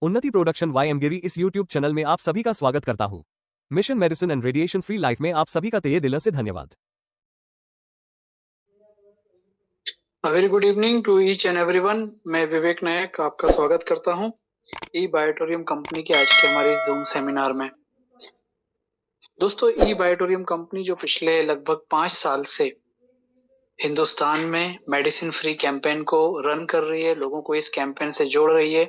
उन्नति production Y M गिरी इस YouTube channel में आप सभी का स्वागत करता हूं। Mission medicine and radiation free life में आप सभी का तहे दिल से धन्यवाद। Very good evening to each and everyone. मैं विवेक नायक आपका स्वागत करता हूं ई बायोटोरियम कंपनी के आज के हमारे जूम सेमिनार में। दोस्तों, ई बायोटोरियम कंपनी जो पिछले लगभग 5 साल से हिंदुस्तान में मेडिसिन फ्री कैंपेन को रन कर रही है, लोगों को इस कैंपेन से जोड़ रही है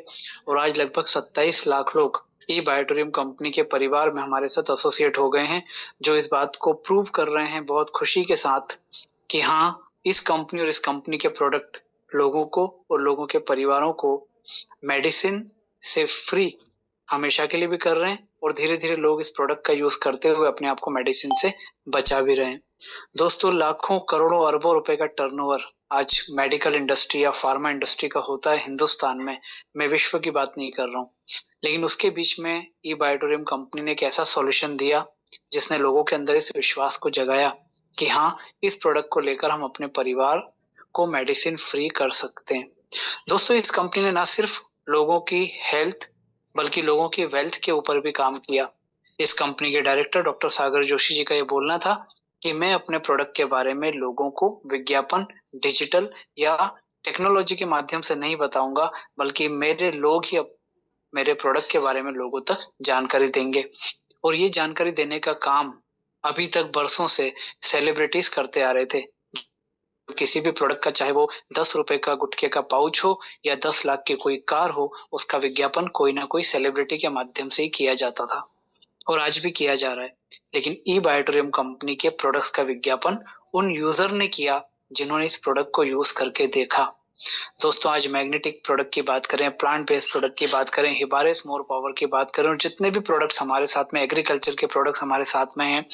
और आज लगभग 27 लाख लोग ई बायोटोरियम कंपनी के परिवार में हमारे साथ एसोसिएट हो गए हैं, जो इस बात को प्रूव कर रहे हैं बहुत खुशी के साथ कि हाँ, इस कंपनी और इस कंपनी के प्रोडक्ट लोगों को और लोगों के परिवारों को मेडिसिन से फ्री हमेशा के लिए भी कर रहे हैं और धीरे धीरे लोग इस प्रोडक्ट का यूज करते हुए अपने आप को मेडिसिन से बचा भी रहे हैं। दोस्तों, लाखों करोड़ों अरबों रुपए का टर्नओवर आज मेडिकल इंडस्ट्री या फार्मा इंडस्ट्री का होता है हिंदुस्तान में। मैं विश्व की बात नहीं कर रहा हूँ, लेकिन उसके बीच में ई बायोटोरियम कंपनी ने एक ऐसा सॉल्यूशन दिया जिसने लोगों के अंदर इस विश्वास को जगाया कि हाँ, इस प्रोडक्ट को लेकर हम अपने परिवार को मेडिसिन फ्री कर सकते हैं। दोस्तों, इस कंपनी ने ना सिर्फ लोगों की हेल्थ बल्कि लोगों की वेल्थ के ऊपर भी काम किया। इस कंपनी के डायरेक्टर डॉक्टर सागर जोशी जी का ये बोलना था कि मैं अपने प्रोडक्ट के बारे में लोगों को विज्ञापन, डिजिटल या टेक्नोलॉजी के माध्यम से नहीं बताऊंगा, बल्कि मेरे लोग ही मेरे प्रोडक्ट के बारे में लोगों तक जानकारी देंगे। और ये जानकारी देने का काम अभी तक बरसों से सेलिब्रिटीज करते आ रहे थे। किसी भी प्रोडक्ट का, चाहे वो 10 रुपए का गुटखे का पाउच हो या 10 लाख की कोई कार हो, उसका विज्ञापन कोई ना कोई सेलिब्रिटी के माध्यम से ही किया जाता था और आज भी किया जा रहा है। लेकिन ई बायोटोरियम कंपनी के प्रोडक्ट्स का विज्ञापन उन यूजर ने किया जिन्होंने इस प्रोडक्ट को यूज करके देखा। दोस्तों, आज मैग्नेटिक प्रोडक्ट की बात करें, प्लांट बेस्ड प्रोडक्ट की बात करें, हिबारिस मोर पावर की बात करें और जितने भी प्रोडक्ट्स हमारे साथ में, एग्रीकल्चर के प्रोडक्ट्स हमारे साथ में हैं,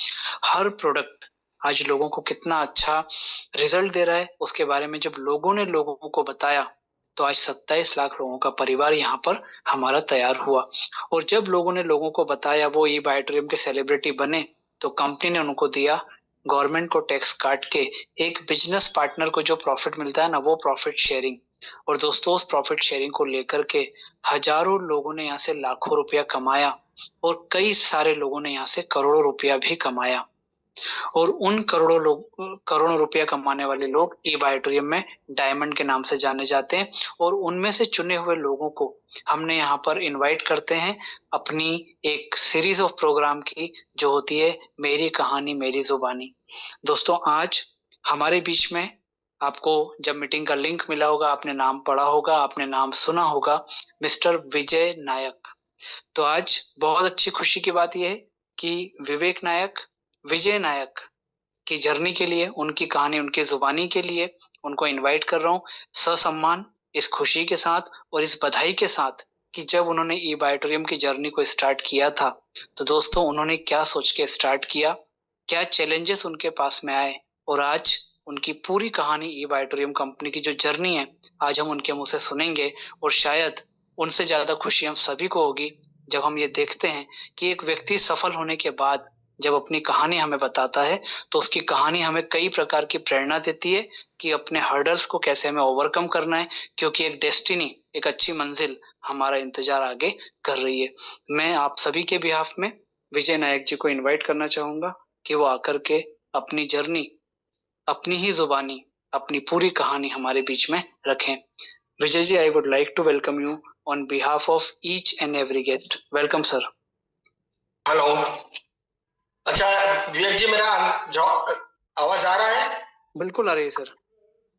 हर प्रोडक्ट आज लोगों को कितना अच्छा रिजल्ट दे रहा है उसके बारे में जब लोगों ने लोगों को बताया, तो आज 27 लाख लोगों का परिवार यहाँ पर हमारा तैयार हुआ। और जब लोगों ने लोगों को बताया, वो ई बायोटोरियम के सेलिब्रिटी बने, तो कंपनी ने उनको दिया गवर्नमेंट को टैक्स काट के एक बिजनेस पार्टनर को जो प्रॉफिट मिलता है ना, वो प्रॉफिट शेयरिंग। और दोस्तों, उस प्रॉफिट शेयरिंग को लेकर के हजारों लोगों ने यहाँ से लाखों रुपया कमाया और कई सारे लोगों ने यहाँ से करोड़ों रुपया भी कमाया। और उन करोड़ों रुपया कमाने वाले लोग ई बायोटोरियम में डायमंड के नाम से जाने जाते हैं। और उनमें से चुने हुए लोगों को हमने यहाँ पर इनवाइट करते हैं अपनी एक सीरीज ऑफ प्रोग्राम की, जो होती है मेरी कहानी मेरी जुबानी। दोस्तों, आज हमारे बीच में, आपको जब मीटिंग का लिंक मिला होगा, आपने नाम पढ़ा होगा, आपने नाम सुना होगा, मिस्टर विजय नायक। तो आज बहुत अच्छी खुशी की बात यह है कि विवेक नायक, विजय नायक की जर्नी के लिए, उनकी कहानी उनकी जुबानी के लिए उनको इनवाइट कर रहा हूँ ससम्मान, इस खुशी के साथ और इस बधाई के साथ कि जब उन्होंने ई बायोटोरियम की जर्नी को स्टार्ट किया था, तो दोस्तों उन्होंने क्या सोच के स्टार्ट किया, क्या चैलेंजेस उनके पास में आए, और आज उनकी पूरी कहानी, ई बायोटोरियम कंपनी की जो जर्नी है, आज हम उनके मुंह से सुनेंगे। और शायद उनसे ज्यादा खुशी हम सभी को होगी जब हम ये देखते हैं कि एक व्यक्ति सफल होने के बाद जब अपनी कहानी हमें बताता है, तो उसकी कहानी हमें कई प्रकार की प्रेरणा देती है कि अपने हर्डल्स को कैसे हमें ओवरकम करना है, क्योंकि एक डेस्टिनी, एक अच्छी मंजिल हमारा इंतजार आगे कर रही है। मैं आप सभी के बिहाफ में विजय नायक जी को इनवाइट करना चाहूंगा कि वो आकर के अपनी जर्नी, अपनी ही जुबानी, अपनी पूरी कहानी हमारे बीच में रखें। Vijay ji, I would like to welcome you on behalf of each and every guest. Welcome sir. Hello. अच्छा विवेक जी, मेरा जो आवाज आ रहा है? बिल्कुल आ रही है सर,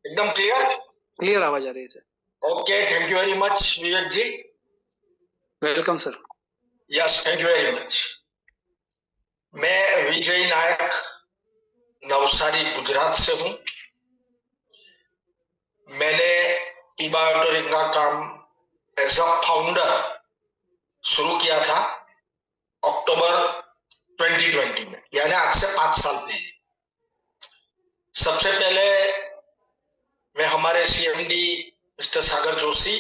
एकदम क्लियर? क्लियर आवाज आ रही है sir. Okay, thank you very much Vivek ji. Welcome sir. Yes, thank you very much. मैं विजय नायक नवसारी गुजरात से हूं। मैंने ई बायोटोरियम का काम एज अ फाउंडर शुरू किया था अक्टूबर 2020 में, यानी आज से 5 साल पहले। सबसे पहले मैं हमारे CMD mister Sagar Joshi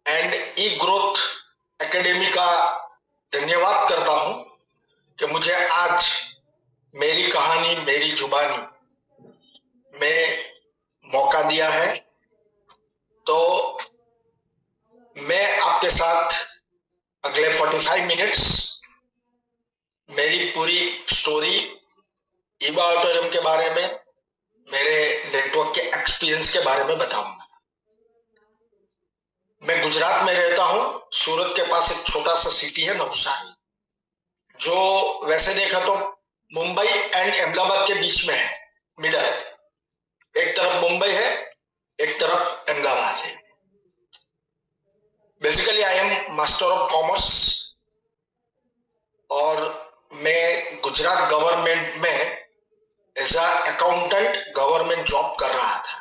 and E growth academy का धन्यवाद करता हूं कि मुझे आज मेरी कहानी मेरी जुबानी में मौका दिया है। तो मैं आपके साथ अगले 45 मिनट्स मेरी पूरी स्टोरी ईबा ऑडिटोरियम के बारे में, मेरे नेटवर्क के एक्सपीरियंस के बारे में बताऊंगा। मैं गुजरात में रहता हूं। सूरत के पास एक छोटा सा सिटी है नवसारी, जो वैसे देखा तो मुंबई एंड अहमदाबाद के बीच में है, मिडल। एक तरफ मुंबई है, एक तरफ अहमदाबाद है। Basically I am master of commerce और मैं गुजरात गवर्नमेंट में as a accountant government job कर रहा था।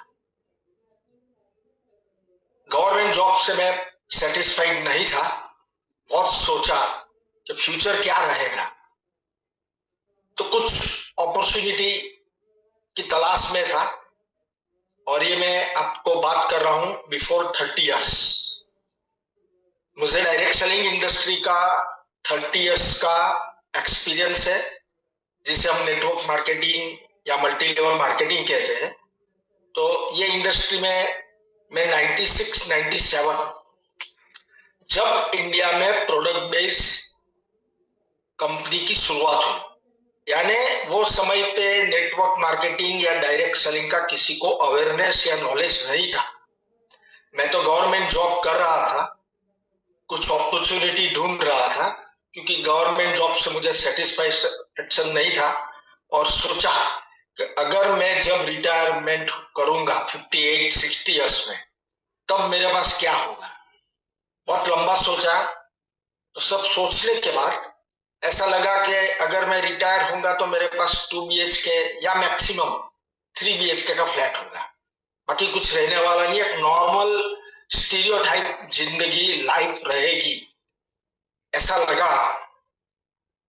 गवर्नमेंट जॉब से मैं सेटिस्फाइड नहीं था। बहुत सोचा कि फ्यूचर क्या रहेगा, तो कुछ अपॉर्चुनिटी की तलाश में था। और ये मैं आपको बात कर रहा हूं बिफोर 30 इयर्स। मुझे डायरेक्ट सेलिंग इंडस्ट्री का 30 इयर्स का एक्सपीरियंस है, जिसे हम नेटवर्क मार्केटिंग या मल्टी लेवल मार्केटिंग कहते हैं। तो ये इंडस्ट्री में मैं 96-97 जब इंडिया में प्रोडक्ट बेस्ड कंपनी की शुरुआत हुई, यानी वो समय पे नेटवर्क मार्केटिंग या डायरेक्ट सेलिंग का किसी को अवेयरनेस या नॉलेज नहीं था। मैं तो गवर्नमेंट जॉब कर रहा था, कुछ अपॉर्चुनिटी ढूंढ रहा था, क्योंकि गवर्नमेंट जॉब से मुझे सेटिस्फैक्शन नहीं था। और सोचा कि अगर मैं जब रिटायरमेंट करूंगा 58-60 इयर्स में, तब मेरे पास क्या होगा। बहुत लंबा सोचा। तो सब सोचने के बाद ऐसा लगा कि अगर मैं रिटायर होऊंगा तो मेरे पास 2 BHK या मैक्सिमम 3 BHK का फ्लैट होगा, बाकी कुछ रहने वाला नहीं। एक नॉर्मल स्टीरियोटाइप जिंदगी लाइफ रहेगी, ऐसा लगा।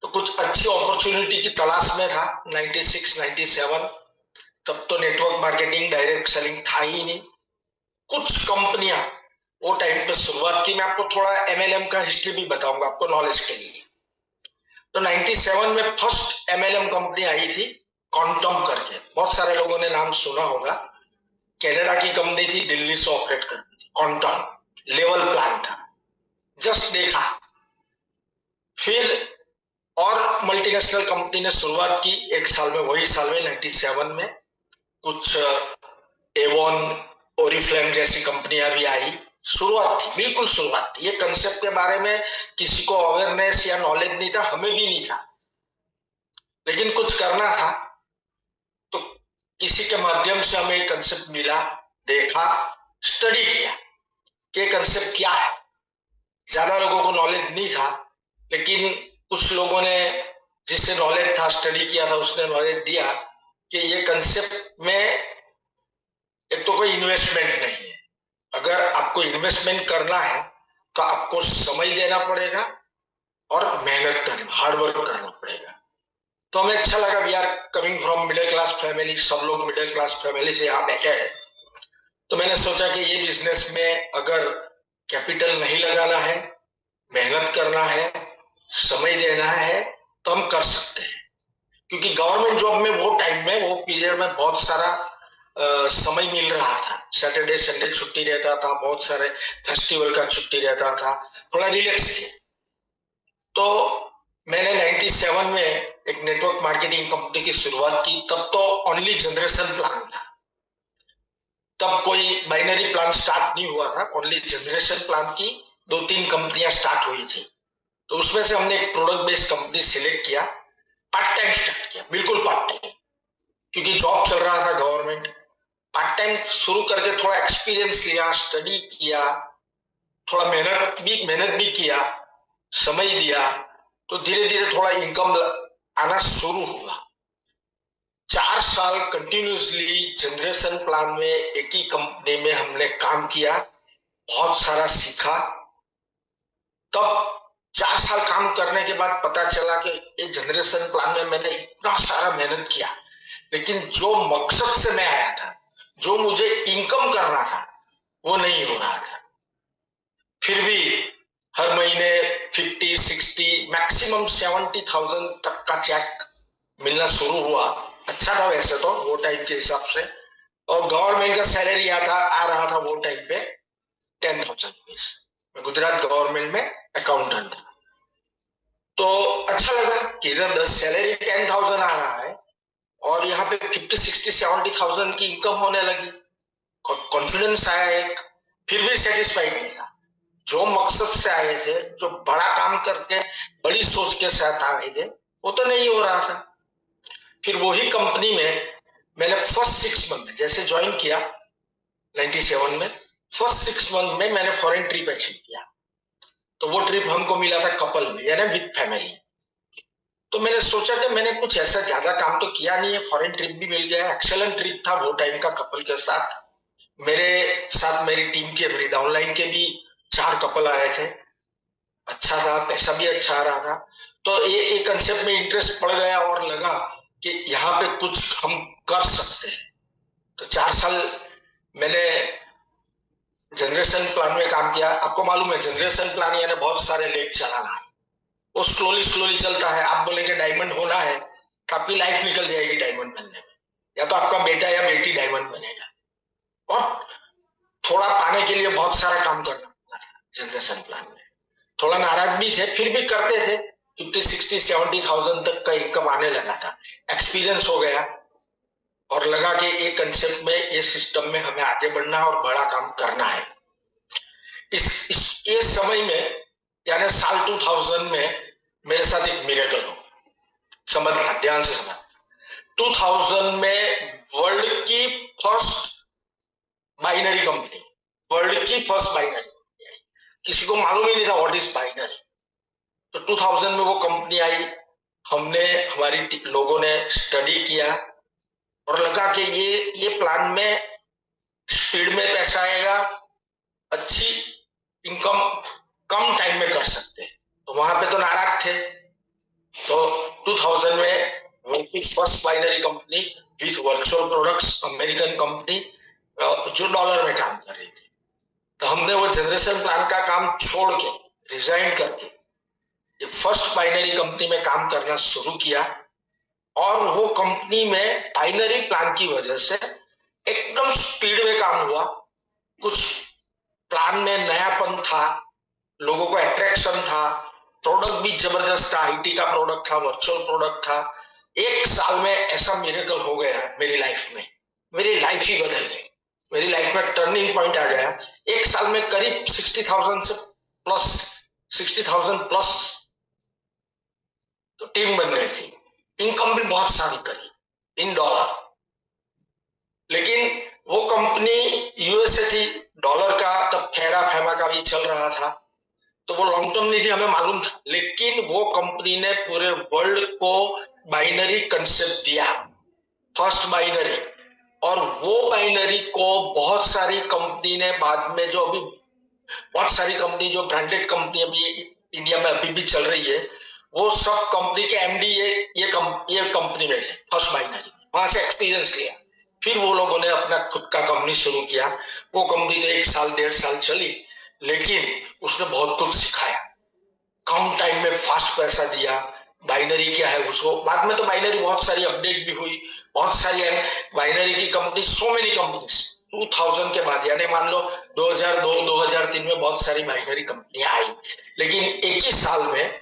तो कुछ अच्छी अपॉर्चुनिटी की तलाश में था 96-97। तब तो नेटवर्क मार्केटिंग डायरेक्ट सेलिंग था ही नहीं। कुछ कंपनियां वो टाइम पे शुरुआत की। मैं आपको थोड़ा MLM का हिस्ट्री भी बताऊंगा आपको नॉलेज के लिए। तो 97 में फर्स्ट MLM कंपनी आई थी क्वांटम करके, बहुत सारे लोगों ने नाम सुना होगा। कनाडा की कंपनी थी, दिल्ली से ऑपरेट करती थी। क्वांटम लेवल प्लान था, जस्ट देखा। फिर और मल्टीनेशनल कंपनी ने शुरुआत की एक साल में, वही साल में 97 में कुछ एवॉन, ओरिफ्लेम जैसी कंपनियां भी आई। शुरुआत थी, बिल्कुल शुरुआत थी। ये कंसेप्ट के बारे में किसी को अवेयरनेस या नॉलेज नहीं था, हमें भी नहीं था, लेकिन कुछ करना था। तो किसी के माध्यम से हमें ये कंसेप्ट मिला, देखा, स्टडी किया कि ये कंसेप्ट क्या है। ज्यादा लोगों को नॉलेज नहीं था, लेकिन कुछ लोगों ने, जिससे नॉलेज था, स्टडी किया था, उसने नॉलेज दिया कि ये कंसेप्ट में एक तो कोई इन्वेस्टमेंट नहीं है। अगर आपको इन्वेस्टमेंट करना है तो आपको समय देना पड़ेगा और मेहनत करना, हार्ड वर्क करना पड़ेगा। तो हमें अच्छा लगा। We are coming from middle class family, सब लोग मिडिल क्लास फैमिली से यहाँ बैठे हैं। तो मैंने सोचा कि ये बिजनेस में अगर कैपिटल नहीं लगाना है, मेहनत करना है, समय देना है, तो हम कर सकते हैं। क्योंकि गवर्नमेंट जॉब में वो टाइम में, वो पीरियड में बहुत सारा समय मिल रहा था। सैटरडे संडे छुट्टी रहता था, बहुत सारे फेस्टिवल का छुट्टी रहता था, थोड़ा रिलैक्स थे। तो मैंने 97 में एक नेटवर्क मार्केटिंग कंपनी की शुरुआत की। तब तो ओनली जनरेशन प्लान था, तब कोई बाइनरी प्लान स्टार्ट नहीं हुआ था। ओनली जनरेशन प्लान की 2-3 कंपनियां स्टार्ट हुई थी। तो उसमें से हमने एक प्रोडक्ट बेस्ड कंपनी सिलेक्ट किया, पार्ट टाइम स्टार्ट किया, बिल्कुल पार्ट टाइम, क्योंकि जॉब चल रहा था गवर्नमेंट। पार्ट टाइम शुरू करके थोड़ा एक्सपीरियंस लिया, स्टडी किया, थोड़ा मेहनत भी किया, समय दिया। तो धीरे धीरे थोड़ा इनकम आना शुरू हुआ। 4 साल कंटिन्यूसली जनरेशन प्लान में एक ही कंपनी में हमने काम किया, बहुत सारा सीखा। तब 4 साल काम करने के बाद पता चला कि ये जनरेशन प्लान में मैंने इतना सारा मेहनत किया, लेकिन जो मकसद से मैं आया था, जो मुझे इनकम करना था, वो नहीं हो रहा था। फिर भी हर महीने 50-60 मैक्सिमम 70,000 तक का चेक मिलना शुरू हुआ। अच्छा था वैसे तो वो टाइम के हिसाब से। और गवर्नमेंट का सैलरी आ रहा था वो टाइम पे 10,000 रुपीज। मैं गुजरात गवर्नमेंट में अकाउंटेंट था। तो अच्छा लगा कि इधर सैलरी 10,000 आ रहा है और यहाँ पे 50, 60, 70,000 की इनकम होने लगी। कॉन्फिडेंस आया एक, फिर भी सेटिस्फाइड नहीं था। जो मकसद से आए थे, जो बड़ा काम करके बड़ी सोच के साथ आए थे, वो तो नहीं हो रहा था। फिर वही कंपनी में मैंने फर्स्ट 6 मंथ में जैसे ज्वाइन किया 97 में, फर्स्ट 6 मंथ में मैंने फॉरेन ट्रिप अचीव किया। तो वो ट्रिप हमको मिला था कपल में, यानी विद फैमिली। तो मैंने सोचा कि मैंने कुछ ऐसा ज्यादा काम तो किया नहीं है, फॉरेन ट्रिप भी मिल गया, एक्सेलेंट ट्रिप था वो टाइम का कपल के साथ। मेरे साथ मेरी टीम के, मेरी डाउनलाइन के भी 4 कपल आए थे। अच्छा था, पैसा भी अच्छा आ रहा था। तो ये एक कंसेप्ट में इंटरेस्ट पड़ गया और लगा कि यहाँ पे कुछ हम कर सकते हैं। तो 4 साल मैंने जनरेशन प्लान में काम किया। आपको मालूम है जनरेशन प्लान यानी बहुत सारे लेग चलाना है, वो स्लोली चलता है। आप बोलेंगे डायमंड होना है तो आपकी लाइफ निकल जाएगी डायमंड बनने में, या तो आपका बेटा या बेटी डायमंड बनेगा। और थोड़ा पाने के लिए बहुत सारा काम करना पड़ता था जनरेशन प्लान में। थोड़ा नाराज भी थे, फिर भी करते थे। 50, 60, 70,000 तक का इनकम आने लगा था। एक्सपीरियंस हो गया और लगा कि ये कंसेप्ट में, ये सिस्टम में हमें आगे बढ़ना है और बड़ा काम करना है। इस समय में यानी साल 2000 में मेरे साथ एक मिरेकल हो। समझना, ध्यान से समझ। 2000 में वर्ल्ड की फर्स्ट बाइनरी कंपनी, वर्ल्ड की फर्स्ट बाइनरी, किसी को मालूम ही नहीं था व्हाट इज बाइनरी। तो 2000 में वो कंपनी आई, हमने, हमारी लोगों ने स्टडी किया और लगा कि ये प्लान में स्पीड में पैसा आएगा, अच्छी इनकम कम टाइम में कर सकते हैं। तो वहां पे तो नाराज थे। तो 2000 में वर्ल्ड की first binary company with virtual products, American company, जो डॉलर में काम कर रही थी। तो हमने वो जनरेशन प्लान का काम छोड़ के, रिजाइन करके, ये फर्स्ट बाइनरी कंपनी में काम करना शुरू किया। और वो कंपनी में बाइनरी प्लान की वजह से एकदम स्पीड में काम हुआ। कुछ प्लान में नयापन था, लोगों को अट्रैक्शन था, प्रोडक्ट भी जबरदस्त था, आईटी का प्रोडक्ट था, वर्चुअल प्रोडक्ट था। 1 साल में ऐसा मिरेकल हो गया मेरी लाइफ में, मेरी लाइफ ही बदल गई। मेरी लाइफ में टर्निंग पॉइंट आ गया। 1 साल में करीब 60,000 से प्लस, 60,000 प्लस तो टीम बन गई थी। इनकम भी बहुत सारी करी इन डॉलर। लेकिन वो कंपनी यूएसए थी, डॉलर का तब फेरा फेमा का भी चल रहा था, तो वो लॉन्ग टर्म नहीं थी, हमें मालूम था। लेकिन वो कंपनी ने पूरे वर्ल्ड को बाइनरी कंसेप्ट दिया, फर्स्ट बाइनरी। और वो बाइनरी को बहुत सारी कंपनी ने बाद में, जो अभी बहुत सारी कंपनी, जो ब्रांडेड कंपनी अभी इंडिया में अभी भी चल रही है, वो सब कंपनी के एमडी ये कंपनी में थे फर्स्ट बाइनरी। वहां से एक्सपीरियंस लिया, फिर वो लोगों ने अपना खुद का कंपनी शुरू किया। वो कंपनी तो 1 साल 1.5 साल चली, लेकिन उसने बहुत कुछ सिखाया। कम टाइम में फास्ट पैसा दिया। बाइनरी क्या है उसको, बाद में तो बाइनरी बहुत सारी अपडेट भी हुई, बहुत सारी बाइनरी की कंपनी, सो मेनी कंपनीज 2000 के बाद, यानी मान लो 2002, 2003 में बहुत सारी बाइनरी कंपनियां आई। लेकिन एक ही साल में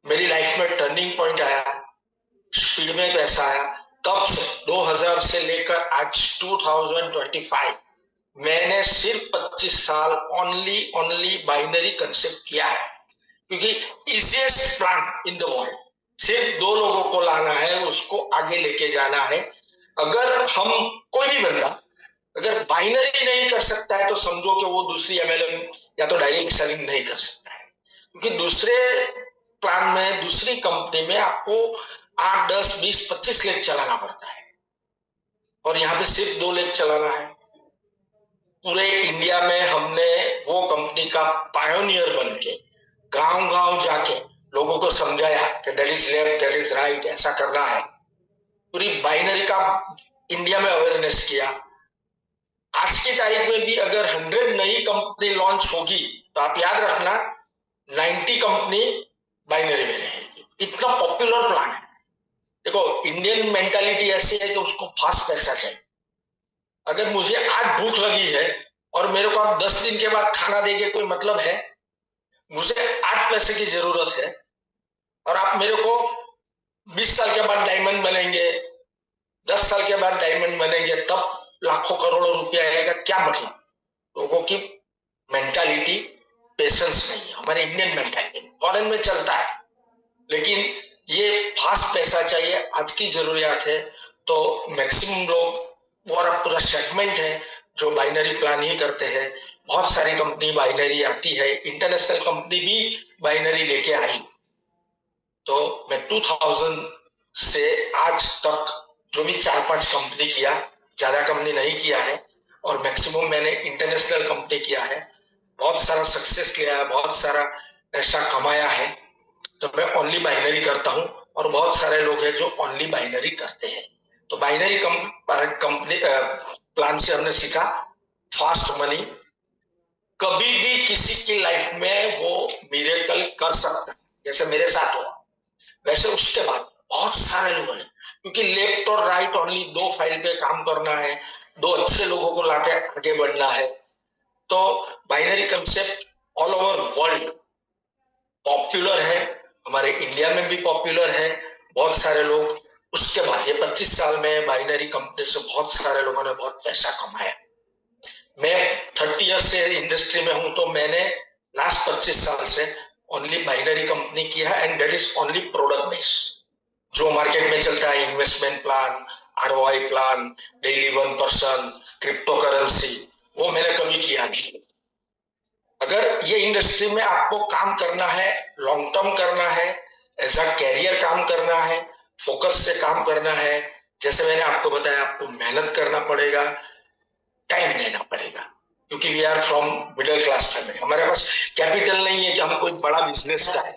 मेरी लाइफ में टर्निंग पॉइंट आया, स्पीड में पैसा आया। तब से 2000 से लेकर आज 2025 मैंने सिर्फ 25 साल ओनली बाइनरी कंसेप्ट किया है। क्योंकि easiest plan in the world, सिर्फ 2 लोगों को लाना है, उसको आगे लेके जाना है। अगर हम, कोई भी बंदा अगर बाइनरी नहीं कर सकता है तो समझो कि वो दूसरी एमएलएम या तो डायरेक्ट सेलिंग नहीं कर सकता है। क्योंकि दूसरे प्लान में, दूसरी कंपनी में आपको 8, 10, 20, 25 लेग चलाना पड़ता है और यहाँ पे सिर्फ 2 लेग चलाना है। पूरे इंडिया में हमने वो कंपनी का पायोनियर बन के गांव-गांव जाके लोगों को समझाया कि that is left, that is right, ऐसा करना है। पूरी बाइनरी का इंडिया में अवेयरनेस किया। आज की तारीख में भी अगर 100 नई कंपनी लॉन्च होगी तो आप याद रखना 90 कंपनी बाइनरी में रहेगी। इतना पॉपुलर प्लान है। देखो, इंडियन मेंटालिटी ऐसी है कि उसको फास्ट पैसा चाहिए। अगर मुझे आज भूख लगी है और मेरे को आप 10 दिन के बाद खाना देंगे, कोई मतलब है? मुझे 8 पैसे की जरूरत है और आप मेरे को 20 साल के बाद डायमंड बनेंगे, 10 साल के बाद डायमंड बनेंगे, तब लाखों करोड़ों रुपया आएगा, क्या मतलब? लोगों की मेंटालिटी पेशेंस नहीं है। हमारे इंडियन मेंटालिटी फॉरेन में चलता है, लेकिन ये फास्ट पैसा चाहिए, आज की जरूरियात है। तो मैक्सिमम लोग और पूरा सेगमेंट है जो बाइनरी प्लान ही करते हैं। बहुत सारी कंपनी बाइनरी आती है, इंटरनेशनल कंपनी भी बाइनरी लेके आई। तो मैं 2000 से आज तक जो भी 4-5 कंपनी किया, ज्यादा कंपनी नहीं किया है, और मैक्सिमम मैंने इंटरनेशनल कंपनी किया है, बहुत सारा सक्सेस लिया है, बहुत सारा पैसा कमाया है। तो मैं ओनली बाइनरी करता हूं और बहुत सारे लोग हैं जो ओनली बाइनरी करते हैं। तो बाइनरी कंपनी प्लान से हमने सीखा फास्ट मनी। कभी भी किसी की लाइफ में वो मिरेकल कर सकता है, जैसे मेरे साथ हुआ, वैसे उसके बाद बहुत सारे लोग हैं, क्योंकि लेफ्ट और राइट ओनली 2 फाइल पे काम करना है, 2 अच्छे लोगों को लाके आगे बढ़ना है। तो binary concept all over world popular है, हमारे इंडिया में भी पॉपुलर है, बहुत सारे लोग। उसके बाद ये 25 साल में बाइनरी कंपनी से बहुत सारे लोगों ने बहुत पैसा कमाया। मैं 30 ईयर्स से इंडस्ट्री में हूं, तो मैंने लास्ट 25 साल से ओनली बाइनरी कंपनी किया है, and that is only product based. जो मार्केट में चलता है investment plan, ROI plan, daily 1%, crypto currency, वो मैंने कभी किया नहीं। अगर ये इंडस्ट्री में आपको काम करना है, लॉन्ग टर्म करना है, एज अ कैरियर काम करना है, फोकस से काम करना है, जैसे मैंने आपको बताया, आपको मेहनत करना पड़ेगा, टाइम देना पड़ेगा, क्योंकि we are from middle class family, हमारे पास कैपिटल नहीं है कि हम कोई बड़ा बिजनेस करें।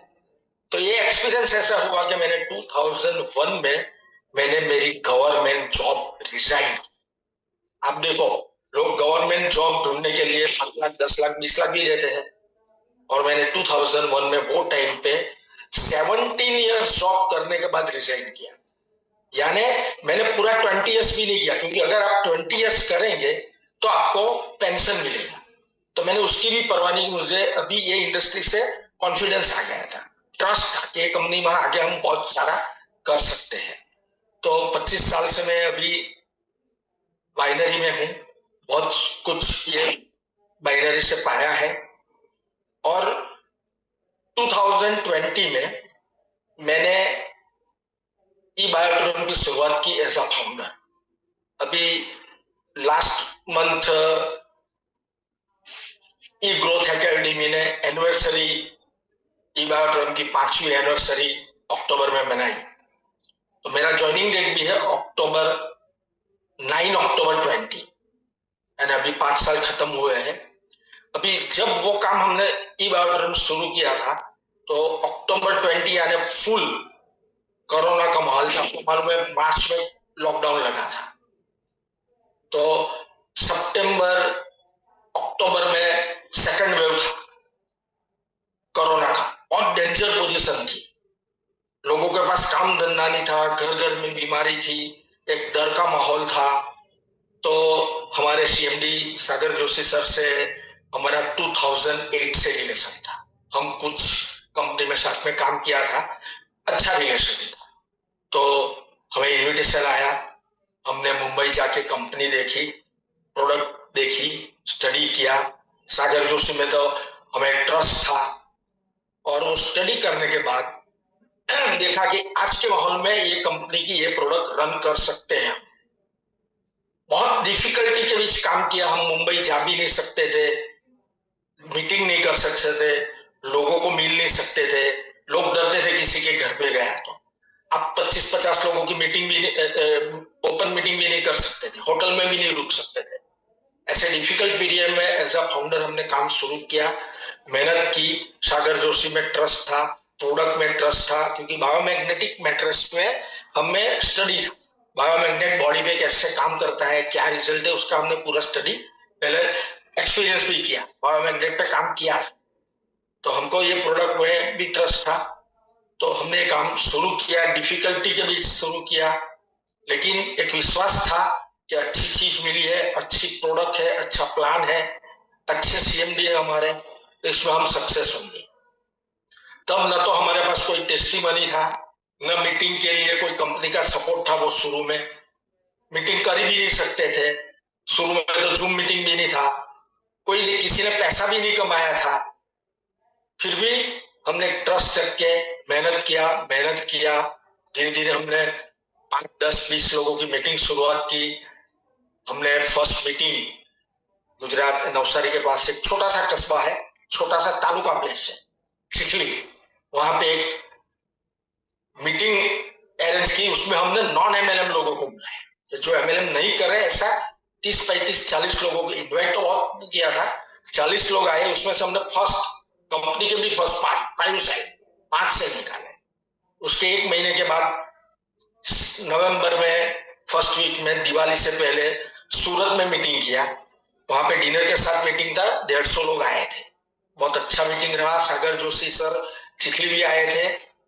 तो ये एक्सपीरियंस ऐसा हुआ कि मैंने 2001 में मैंने मेरी गवर्नमेंट जॉब रिजाइन। आप देखो, लोग गवर्नमेंट जॉब ढूंढने के लिए 5 लाख 10 लाख 20 लाख भी देते हैं, और मैंने 2001 में वो टाइम पे 17 ईयर्स जॉब करने के बाद रिजाइन किया। यानी मैंने पूरा 20 ईयर्स भी नहीं किया, क्योंकि अगर आप 20 ईयर्स करेंगे तो आपको पेंशन मिलेगा। तो मैंने उसकी भी परवाह नहीं, मुझे अभी ये इंडस्ट्री से कॉन्फिडेंस आ गया था, ट्रस्ट था कि कंपनी में आगे हम बहुत सारा कर सकते हैं। तो 25 साल से मैं अभी बाइनरी में हूं, बहुत कुछ ये बाइनरी से पाया है। और 2020 में मैंने eBiotorium की शुरुआत की एज अ फाउंडर। अभी लास्ट मंथ ग्रोथ एकेडमी ने एनिवर्सरी, eBiotorium की 5वीं एनिवर्सरी अक्टूबर में बनाई। तो मेरा ज्वाइनिंग डेट भी है अक्टूबर 9 अक्टूबर 20, यानी अभी 5 साल खत्म हुए हैं। अभी जब वो काम हमने eBiotorium शुरू किया था, तो अक्टूबर 20 यानी फुल कोरोना का माहौल था। आपको मालूम है, मार्च में लॉकडाउन लगा था। तो सितंबर अक्टूबर में सेकंड वेव था कोरोना का, और डेंजर पोजीशन थी, लोगों के पास काम धंधा नहीं था, घर घर में बीमारी थी, एक डर का माहौल था। तो हमारे CMD सागर जोशी सर से हमारा 2008 से रिलेशन था, हम कुछ कंपनी में साथ में काम किया था, अच्छा रिलेशन था। तो हमें इनविटेशन आया, हमने मुंबई जाके कंपनी देखी, प्रोडक्ट देखी, स्टडी किया। सागर जोशी में तो हमें ट्रस्ट था, और वो स्टडी करने के बाद देखा कि आज के माहौल में ये कंपनी की ये प्रोडक्ट रन कर सकते हैं। बहुत डिफिकल्टी के बीच काम किया, हम मुंबई जा भी नहीं सकते थे, मीटिंग नहीं कर सकते थे, लोगों को मिल नहीं सकते थे, लोग डरते थे किसी के घर पे गया तो। आप 25-50 लोगों की मीटिंग भी ओपन मीटिंग भी नहीं कर सकते थे, होटल में भी नहीं रुक सकते थे। ऐसे डिफिकल्ट पीरियड में एज अ फाउंडर हमने काम शुरू किया, मेहनत की। सागर जोशी में ट्रस्ट था, प्रोडक्ट में ट्रस्ट था, क्योंकि बायोमैग्नेटिक मैट्रेस में हमें स्टडी था, बायोमैग्नेट बॉडी पे कैसे काम करता है, क्या रिजल्ट है, उसका हमने पूरा स्टडी पहले एक्सपीरियंस भी किया, बायोमैग्नेट पे काम किया था। तो हमको ये प्रोडक्ट में भी ट्रस्ट था, तो हमने काम शुरू किया, डिफिकल्टी के बीच शुरू किया, लेकिन एक विश्वास था कि अच्छी चीज मिली है, अच्छी प्रोडक्ट है, अच्छा प्लान है, अच्छे सीएमडी है हमारे, तो इसमें हम सक्सेस होंगे। तब न तो हमारे पास कोई टेस्टिमनी था, न मीटिंग के लिए कोई कंपनी का सपोर्ट था। वो शुरू में मीटिंग कर भी नहीं सकते थे, शुरू में तो जूम मीटिंग भी नहीं था, कोई किसी ने पैसा भी नहीं कमाया था। फिर भी हमने ट्रस्ट रख के मेहनत किया। धीरे धीरे हमने 5, 10, 20 लोगों की मीटिंग शुरुआत की। हमने फर्स्ट मीटिंग गुजरात नवसारी के पास एक छोटा सा कस्बा है, छोटा सा तालुका प्लेस है चिखली, वहां पे एक मीटिंग अरेंज की। उसमें हमने नॉन एमएलएम लोगों को बुलाया, जो एमएलएम नहीं कर रहे, ऐसा 30, 35, 40 लोगों को इन्वाइट तो बहुत किया था। 40 लोग आए, उसमें से हमने फर्स्ट कंपनी के भी फर्स्ट 5 से निकाले। उसके 1 महीने के बाद नवंबर में फर्स्ट वीक में दिवाली से पहले सूरत में मीटिंग किया। वहां पे डिनर के साथ मीटिंग था, 150 लोग आए थे। बहुत अच्छा मीटिंग रहा। सागर जोशी सर चिखली भी आए थे,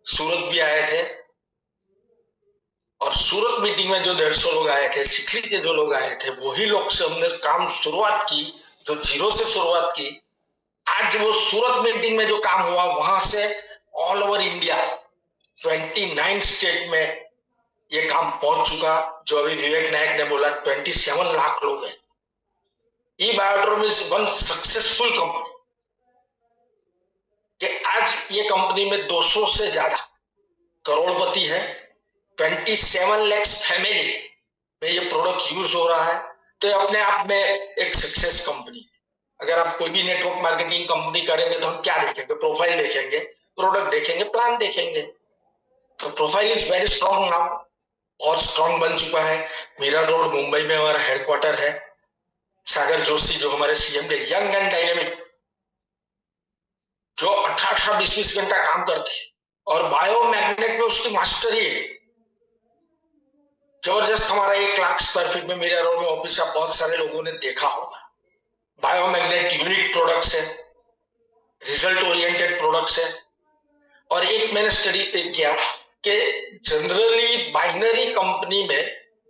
सूरत भी आए थे। और सूरत मीटिंग में जो 150 लोग आए थे, चिखली के जो लोग आए थे, वही लोग से हमने काम शुरुआत की, जो 0 से शुरुआत की। आज वो सूरत मीटिंग में जो काम हुआ, वहां से ऑल ओवर इंडिया 29 स्टेट में ये काम पहुंच चुका। जो अभी विवेक नायक ने बोला 27 लाख लोग हैं। ई बायोड्रोम इज वन सक्सेसफुल कंपनी कि आज ये कंपनी में 200 से ज्यादा करोड़पति है। 27 लाख फैमिली में ये प्रोडक्ट यूज हो रहा है, तो ये अपने आप में एक सक्सेस कंपनी। अगर आप कोई भी नेटवर्क मार्केटिंग कंपनी करेंगे तो हम क्या देखेंगे? प्रोफाइल देखेंगे, प्रोडक्ट देखेंगे, प्लान देखेंगे। तो profile is very strong now, बहुत स्ट्रॉन्ग बन चुका है। मीरा रोड मुंबई में हमारा हेडक्वार्टर है। सागर जोशी जो हमारे सीएम के यंग एंड डायनेमिक, जो 18-18, 20-20 घंटा काम करते हैं और बायोमैग्नेट में उसकी मास्टरी है जबरदस्त। हमारा 1 लाख स्क्वायर फीट में मीरा रोड में ऑफिस है, बहुत सारे लोगों ने देखा होगा। बायोमैग्नेट यूनिक प्रोडक्ट्स है, रिजल्ट ओरिएंटेड प्रोडक्ट्स है। और एक मैंने स्टडी किया कि जनरली बाइनरी कंपनी में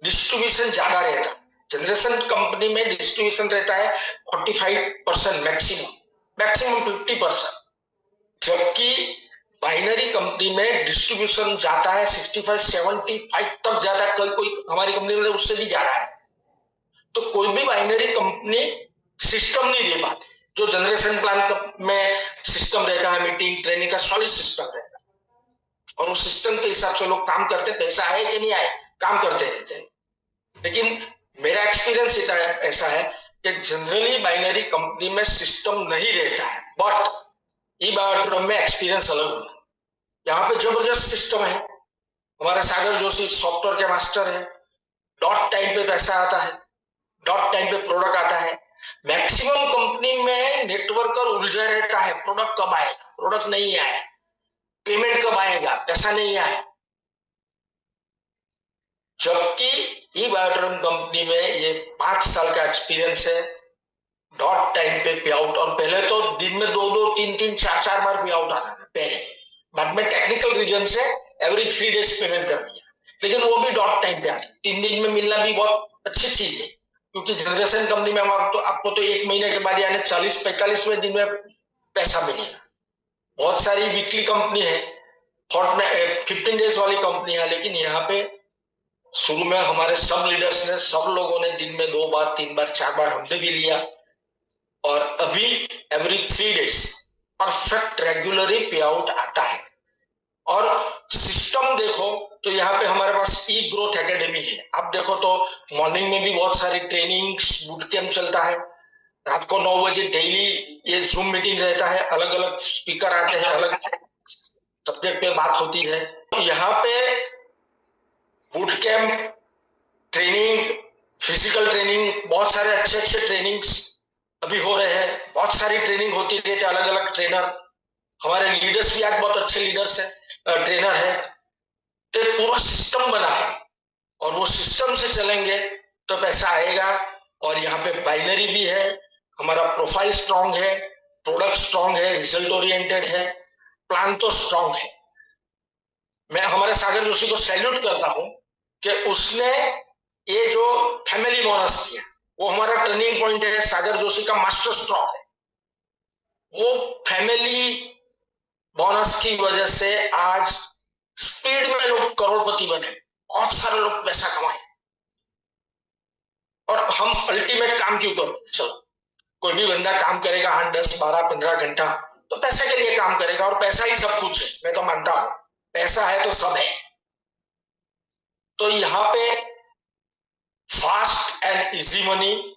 डिस्ट्रीब्यूशन ज्यादा रहता है। जनरेशन कंपनी में डिस्ट्रीब्यूशन रहता है 45% मैक्सिमम 50%, जबकि बाइनरी कंपनी में डिस्ट्रीब्यूशन जाता है 65-75 तक जाता है। कोई हमारी कंपनी में उससे भी ज्यादा है। तो कोई भी बाइनरी कंपनी सिस्टम नहीं दे पाती। जो जनरेशन प्लान में सिस्टम रहता है, मीटिंग ट्रेनिंग का सॉलिड सिस्टम रहता है, और उस सिस्टम के हिसाब से लोग काम करते, पैसा आए कि नहीं आए, काम करते रहते हैं। लेकिन मेरा एक्सपीरियंस ऐसा है कि जनरली बाइनरी कंपनी में सिस्टम नहीं रहता है, बट ई बायोड्रोम में एक्सपीरियंस अलग होगा। यहाँ पे जबरदस्त सिस्टम है। हमारे सागर जोशी सॉफ्टवेयर के मास्टर है। डॉट टाइम पे पैसा आता है, डॉट टाइम पे प्रोडक्ट आता है। मैक्सिमम कंपनी में नेटवर्कर उलझा रहता है, प्रोडक्ट कब आएगा, प्रोडक्ट नहीं आया, पेमेंट कब आएगा, पैसा नहीं आया। जबकि ई बायोड्रोम कंपनी में ये 5 साल का एक्सपीरियंस है। डॉट टाइम पे पे आउट, और पहले तो दिन में 2-2, 3-3, 4-4 बार पे आउट आता था पहले। बाद में टेक्निकल रीजन से एवरी 3 डेज पेमेंट कर दिया, लेकिन वो भी डॉट टाइम पे आता। 3 दिन में मिलना भी बहुत अच्छी चीज है, क्योंकि जनरेशन कंपनी में आपको तो 1 महीने के बाद यानी 40-45वें दिन में पैसा मिलेगा। बहुत सारी वीकली कंपनी है, 15 डेज वाली कंपनी है, लेकिन यहाँ पे शुरू में हमारे सब लीडर्स ने, सब लोगों ने दिन में 2 बार, 3 बार, 4 बार हमसे भी लिया। और अभी एवरी 3 डेज परफेक्ट रेगुलरली पे आउट आता है। और सिस्टम देखो तो यहाँ पे हमारे पास ई ग्रोथ एकेडमी है। आप देखो तो मॉर्निंग में भी बहुत सारी ट्रेनिंग्स, बूट कैंप चलता है। रात को 9 बजे डेली ये जूम मीटिंग रहता है, अलग अलग स्पीकर आते हैं, अलग सब्जेक्ट पे बात होती है। तो यहाँ पे boot camp, training, physical training, बहुत सारे अच्छे अच्छे ट्रेनिंग्स अभी हो रहे हैं। बहुत सारी ट्रेनिंग होती रहती है, अलग अलग ट्रेनर। हमारे लीडर्स भी आज बहुत अच्छे लीडर्स हैं, ट्रेनर है। तो पूरा सिस्टम बना है, और वो सिस्टम से चलेंगे तो पैसा आएगा। और यहाँ पे बाइनरी भी है, हमारा प्रोफाइल स्ट्रांग है, प्रोडक्ट स्ट्रांग है, रिजल्ट ओरिएंटेड है, प्लान तो स्ट्रांग है। मैं हमारे सागर जोशी को सैल्यूट करता हूं कि उसने ये जो फैमिली बोनस किया, वो हमारा टर्निंग पॉइंट है। सागर जोशी का मास्टर स्ट्रोक है वो फैमिली बोनस की वजह से आज स्पीड में लोग करोड़पति बने, बहुत सारे लोग पैसा कमाए। और हम अल्टीमेट काम क्यों करो? चलो, कोई भी बंदा काम करेगा 8, 10, 12, 15 घंटा, तो पैसे के लिए काम करेगा, और पैसा ही सब कुछ है। मैं तो मानता हूं पैसा है तो सब है। तो यहां पे फास्ट एंड इजी मनी,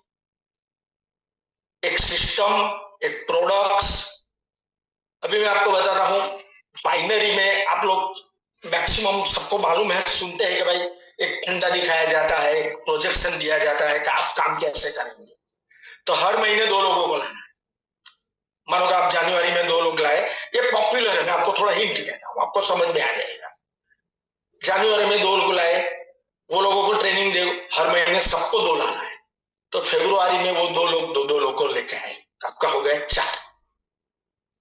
एक सिस्टम, एक प्रोडक्ट्स। अभी मैं आपको बताता हूं, बाइनरी में आप लोग मैक्सिमम सबको मालूम है, सुनते हैं कि भाई एक फंडा दिखाया जाता है, एक प्रोजेक्शन दिया जाता है कि आप काम कैसे करेंगे। तो हर महीने 2 लोगों को लाना है। मानो कि आप जनवरी में 2 लोग लाए, ये पॉपुलर है, मैं आपको थोड़ा हिंट देता हूं, आपको समझ में आ जाएगा। जनवरी में 2 लोग लाए, वो लोगों को ट्रेनिंग दे, हर महीने सबको 2 लाना है। तो फरवरी में वो 2 लोग 2 लोग को लेके आए, आपका हो गया 4।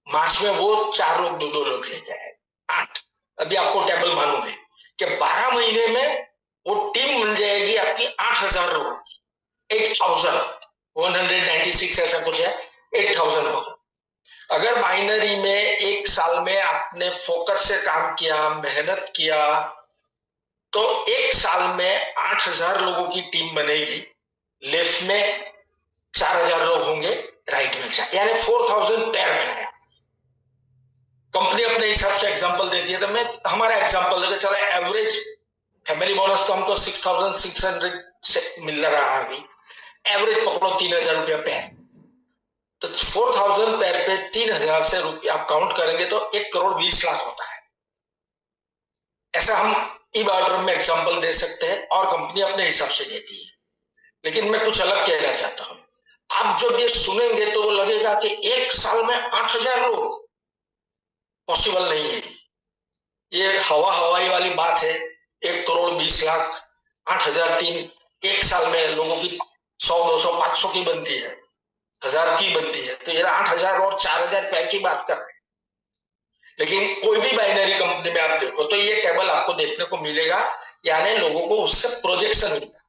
मार्च में वो 4 लोग 2 लोग लेके आए, 8। अभी आपको टेबल मालूम है कि 12 महीने में वो टीम बन जाएगी आपकी 8000 लोगों की, 8196 ऐसा कुछ है, 8000 लोग। अगर बाइनरी में 1 साल में आपने फोकस से काम किया, मेहनत किया, तो 1 साल में 8000 लोगों की टीम बनेगी। लेफ्ट में 4000 लोग होंगे, राइट में 4, यानी 4000 पेयर बनाया। कंपनी अपने हिसाब से एग्जांपल देती है, तो मैं हमारा एग्जांपल देकर चला। एवरेज फैमिली बोनस तो हमको 6600 से मिल रहा है अभी, एवरेज पकड़ो 3000 रुपया पेयर। तो 4000 पेयर पे 3000 से रुपया आप काउंट करेंगे तो 1,20,00,000 होता है। ऐसा हम ई-बायोड्रम में एग्जांपल दे सकते हैं, और कंपनी अपने हिसाब से देती है। लेकिन मैं कुछ अलग कहना चाहता हूं। आप जब ये सुनेंगे तो वो लगेगा कि 1 साल में 8000 लोग, पॉसिबल नहीं है। ये हवाई वाली बात है। 1,20,00,000, 8000 टीम 1 साल में लोगों की 100, 200, 500 की बनती है, 1000 की बनती है। तो ये 8000 और 4000 पैर की बात कर रहे हैं। लेकिन कोई भी बाइनरी कंपनी में आप देखो तो ये टेबल आपको देखने को मिलेगा, यानी लोगों को उससे प्रोजेक्शन मिलेगा।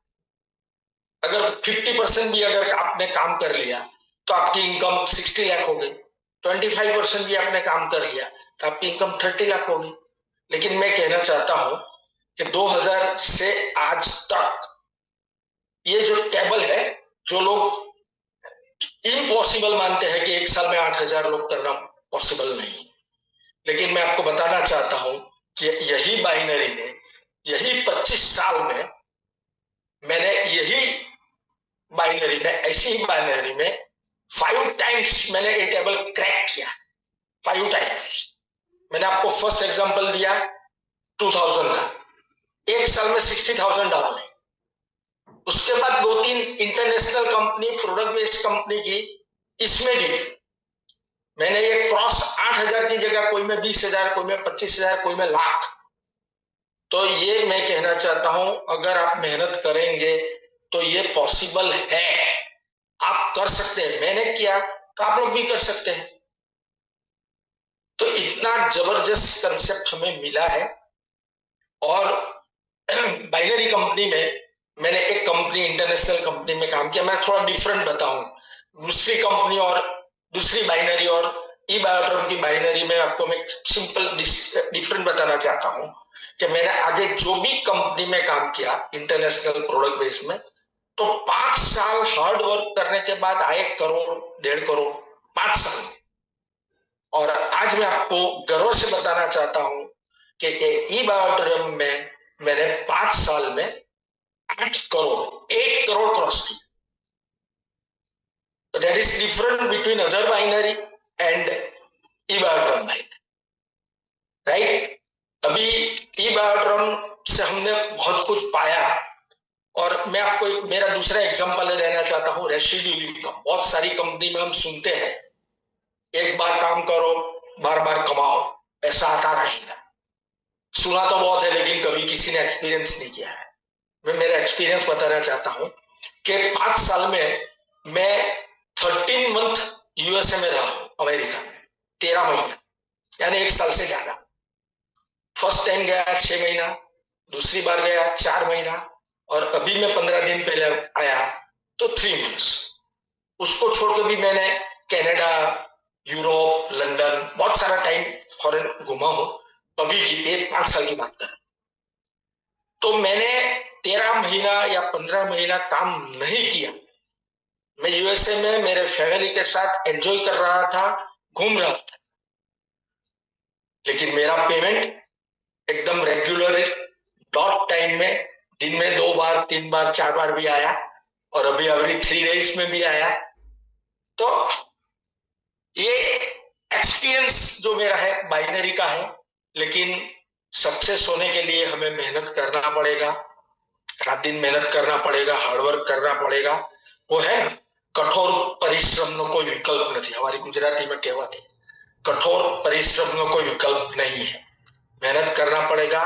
अगर 50% भी अगर आपने काम कर लिया तो आपकी इनकम 60 लाख हो गई। 25% भी आपने काम कर लिया तो आपकी इनकम 30 लाख होगी। लेकिन मैं कहना चाहता हूं कि 2000 से आज तक ये जो टेबल है, जो लोग इम्पॉसिबल मानते हैं कि 1 साल में 8000 लोग करना पॉसिबल नहीं, लेकिन मैं आपको बताना चाहता हूं कि यही बाइनरी में, यही 25 साल में, मैंने यही बाइनरी में, ऐसी ही बाइनरी में 5 टाइम्स मैंने ये टेबल क्रैक किया। 5 टाइम्स। मैंने आपको फर्स्ट एग्जांपल दिया 2000 का, 1 साल में 60,000 डाले। उसके बाद 2-3 international company, product based company की, इसमें भी मैंने ये क्रॉस 8000 की जगह कोई में 20,000, कोई में 25,000, कोई में लाख। तो ये मैं कहना चाहता हूं, अगर आप मेहनत करेंगे तो ये पॉसिबल है, आप कर सकते हैं। मैंने किया तो आप लोग भी कर सकते हैं। तो इतना जबरदस्त कंसेप्ट हमें मिला है। और बाइनरी कंपनी में मैंने एक कंपनी, इंटरनेशनल कंपनी में काम किया। मैं थोड़ा डिफरेंट बताऊं, दूसरी कंपनी और दूसरी बाइनरी और ई-बायोड्रम की बाइनरी में आपको मैं सिंपल डिफरेंट बताना चाहता हूं कि मैंने आगे जो भी कंपनी में काम किया इंटरनेशनल प्रोडक्ट बेस में, तो 5 साल हार्ड वर्क करने के बाद आए 1 करोड़, 1.5 करोड़ 5 साल में। और आज मैं आपको गर्व से बताना चाहता हूं कि ई-बायोड्रम में मैंने 5 साल में 8 करोड़, 8 करोड़ क्रॉस की। So that is different between other binary and e-बायोड्रम binary, right? अभी ई-बायोड्रम से हमने बहुत कुछ पाया। और मैं आपको मेरा दूसरा एग्जांपल देना चाहता हूं, रेसिड्यूल इनकम। बहुत सारी कंपनी में हम सुनते हैं, एक बार काम करो, बार बार कमाओ, ऐसा आता रहेगा। सुना तो बहुत है, लेकिन कभी किसी ने एक्सपीरियंस नहीं किया है। मैं मेरा एक्सपीरियंस बताना चाहता हूं कि 5 साल में मैं 13 मंथ यूएसए में रहा हूं, अमेरिका में 13 महीना, यानी 1 साल से ज्यादा। फर्स्ट टाइम गया 6 महीना, दूसरी बार गया 4 महीना, और अभी मैं 15 दिन पहले आया तो 3 मंथ्स। उसको छोड़कर भी मैंने कनाडा, यूरोप, लंदन, बहुत सारा टाइम फॉरेन घुमा हूं। अभी की 5 साल की बात कर, तो मैंने 13 महीना या 15 महीना काम नहीं किया। मैं यूएसए में मेरे फैमिली के साथ एंजॉय कर रहा था, घूम रहा था, लेकिन मेरा पेमेंट एकदम रेगुलर डॉट टाइम में, दिन में 2 बार 3 बार 4 बार भी आया, और अभी एवरी 3 डेज में भी आया। तो ये एक्सपीरियंस जो मेरा है बाइनरी का है, लेकिन सक्सेस होने के लिए हमें मेहनत करना पड़ेगा, रात दिन मेहनत करना पड़ेगा, हार्डवर्क करना पड़ेगा। वो है ना, कठोर परिश्रम નો કોઈ વિકલ્પ નથી, हमारी गुजराती में कहावत है, कठोर परिश्रम નો कोई विकल्प नहीं है। मेहनत करना पड़ेगा,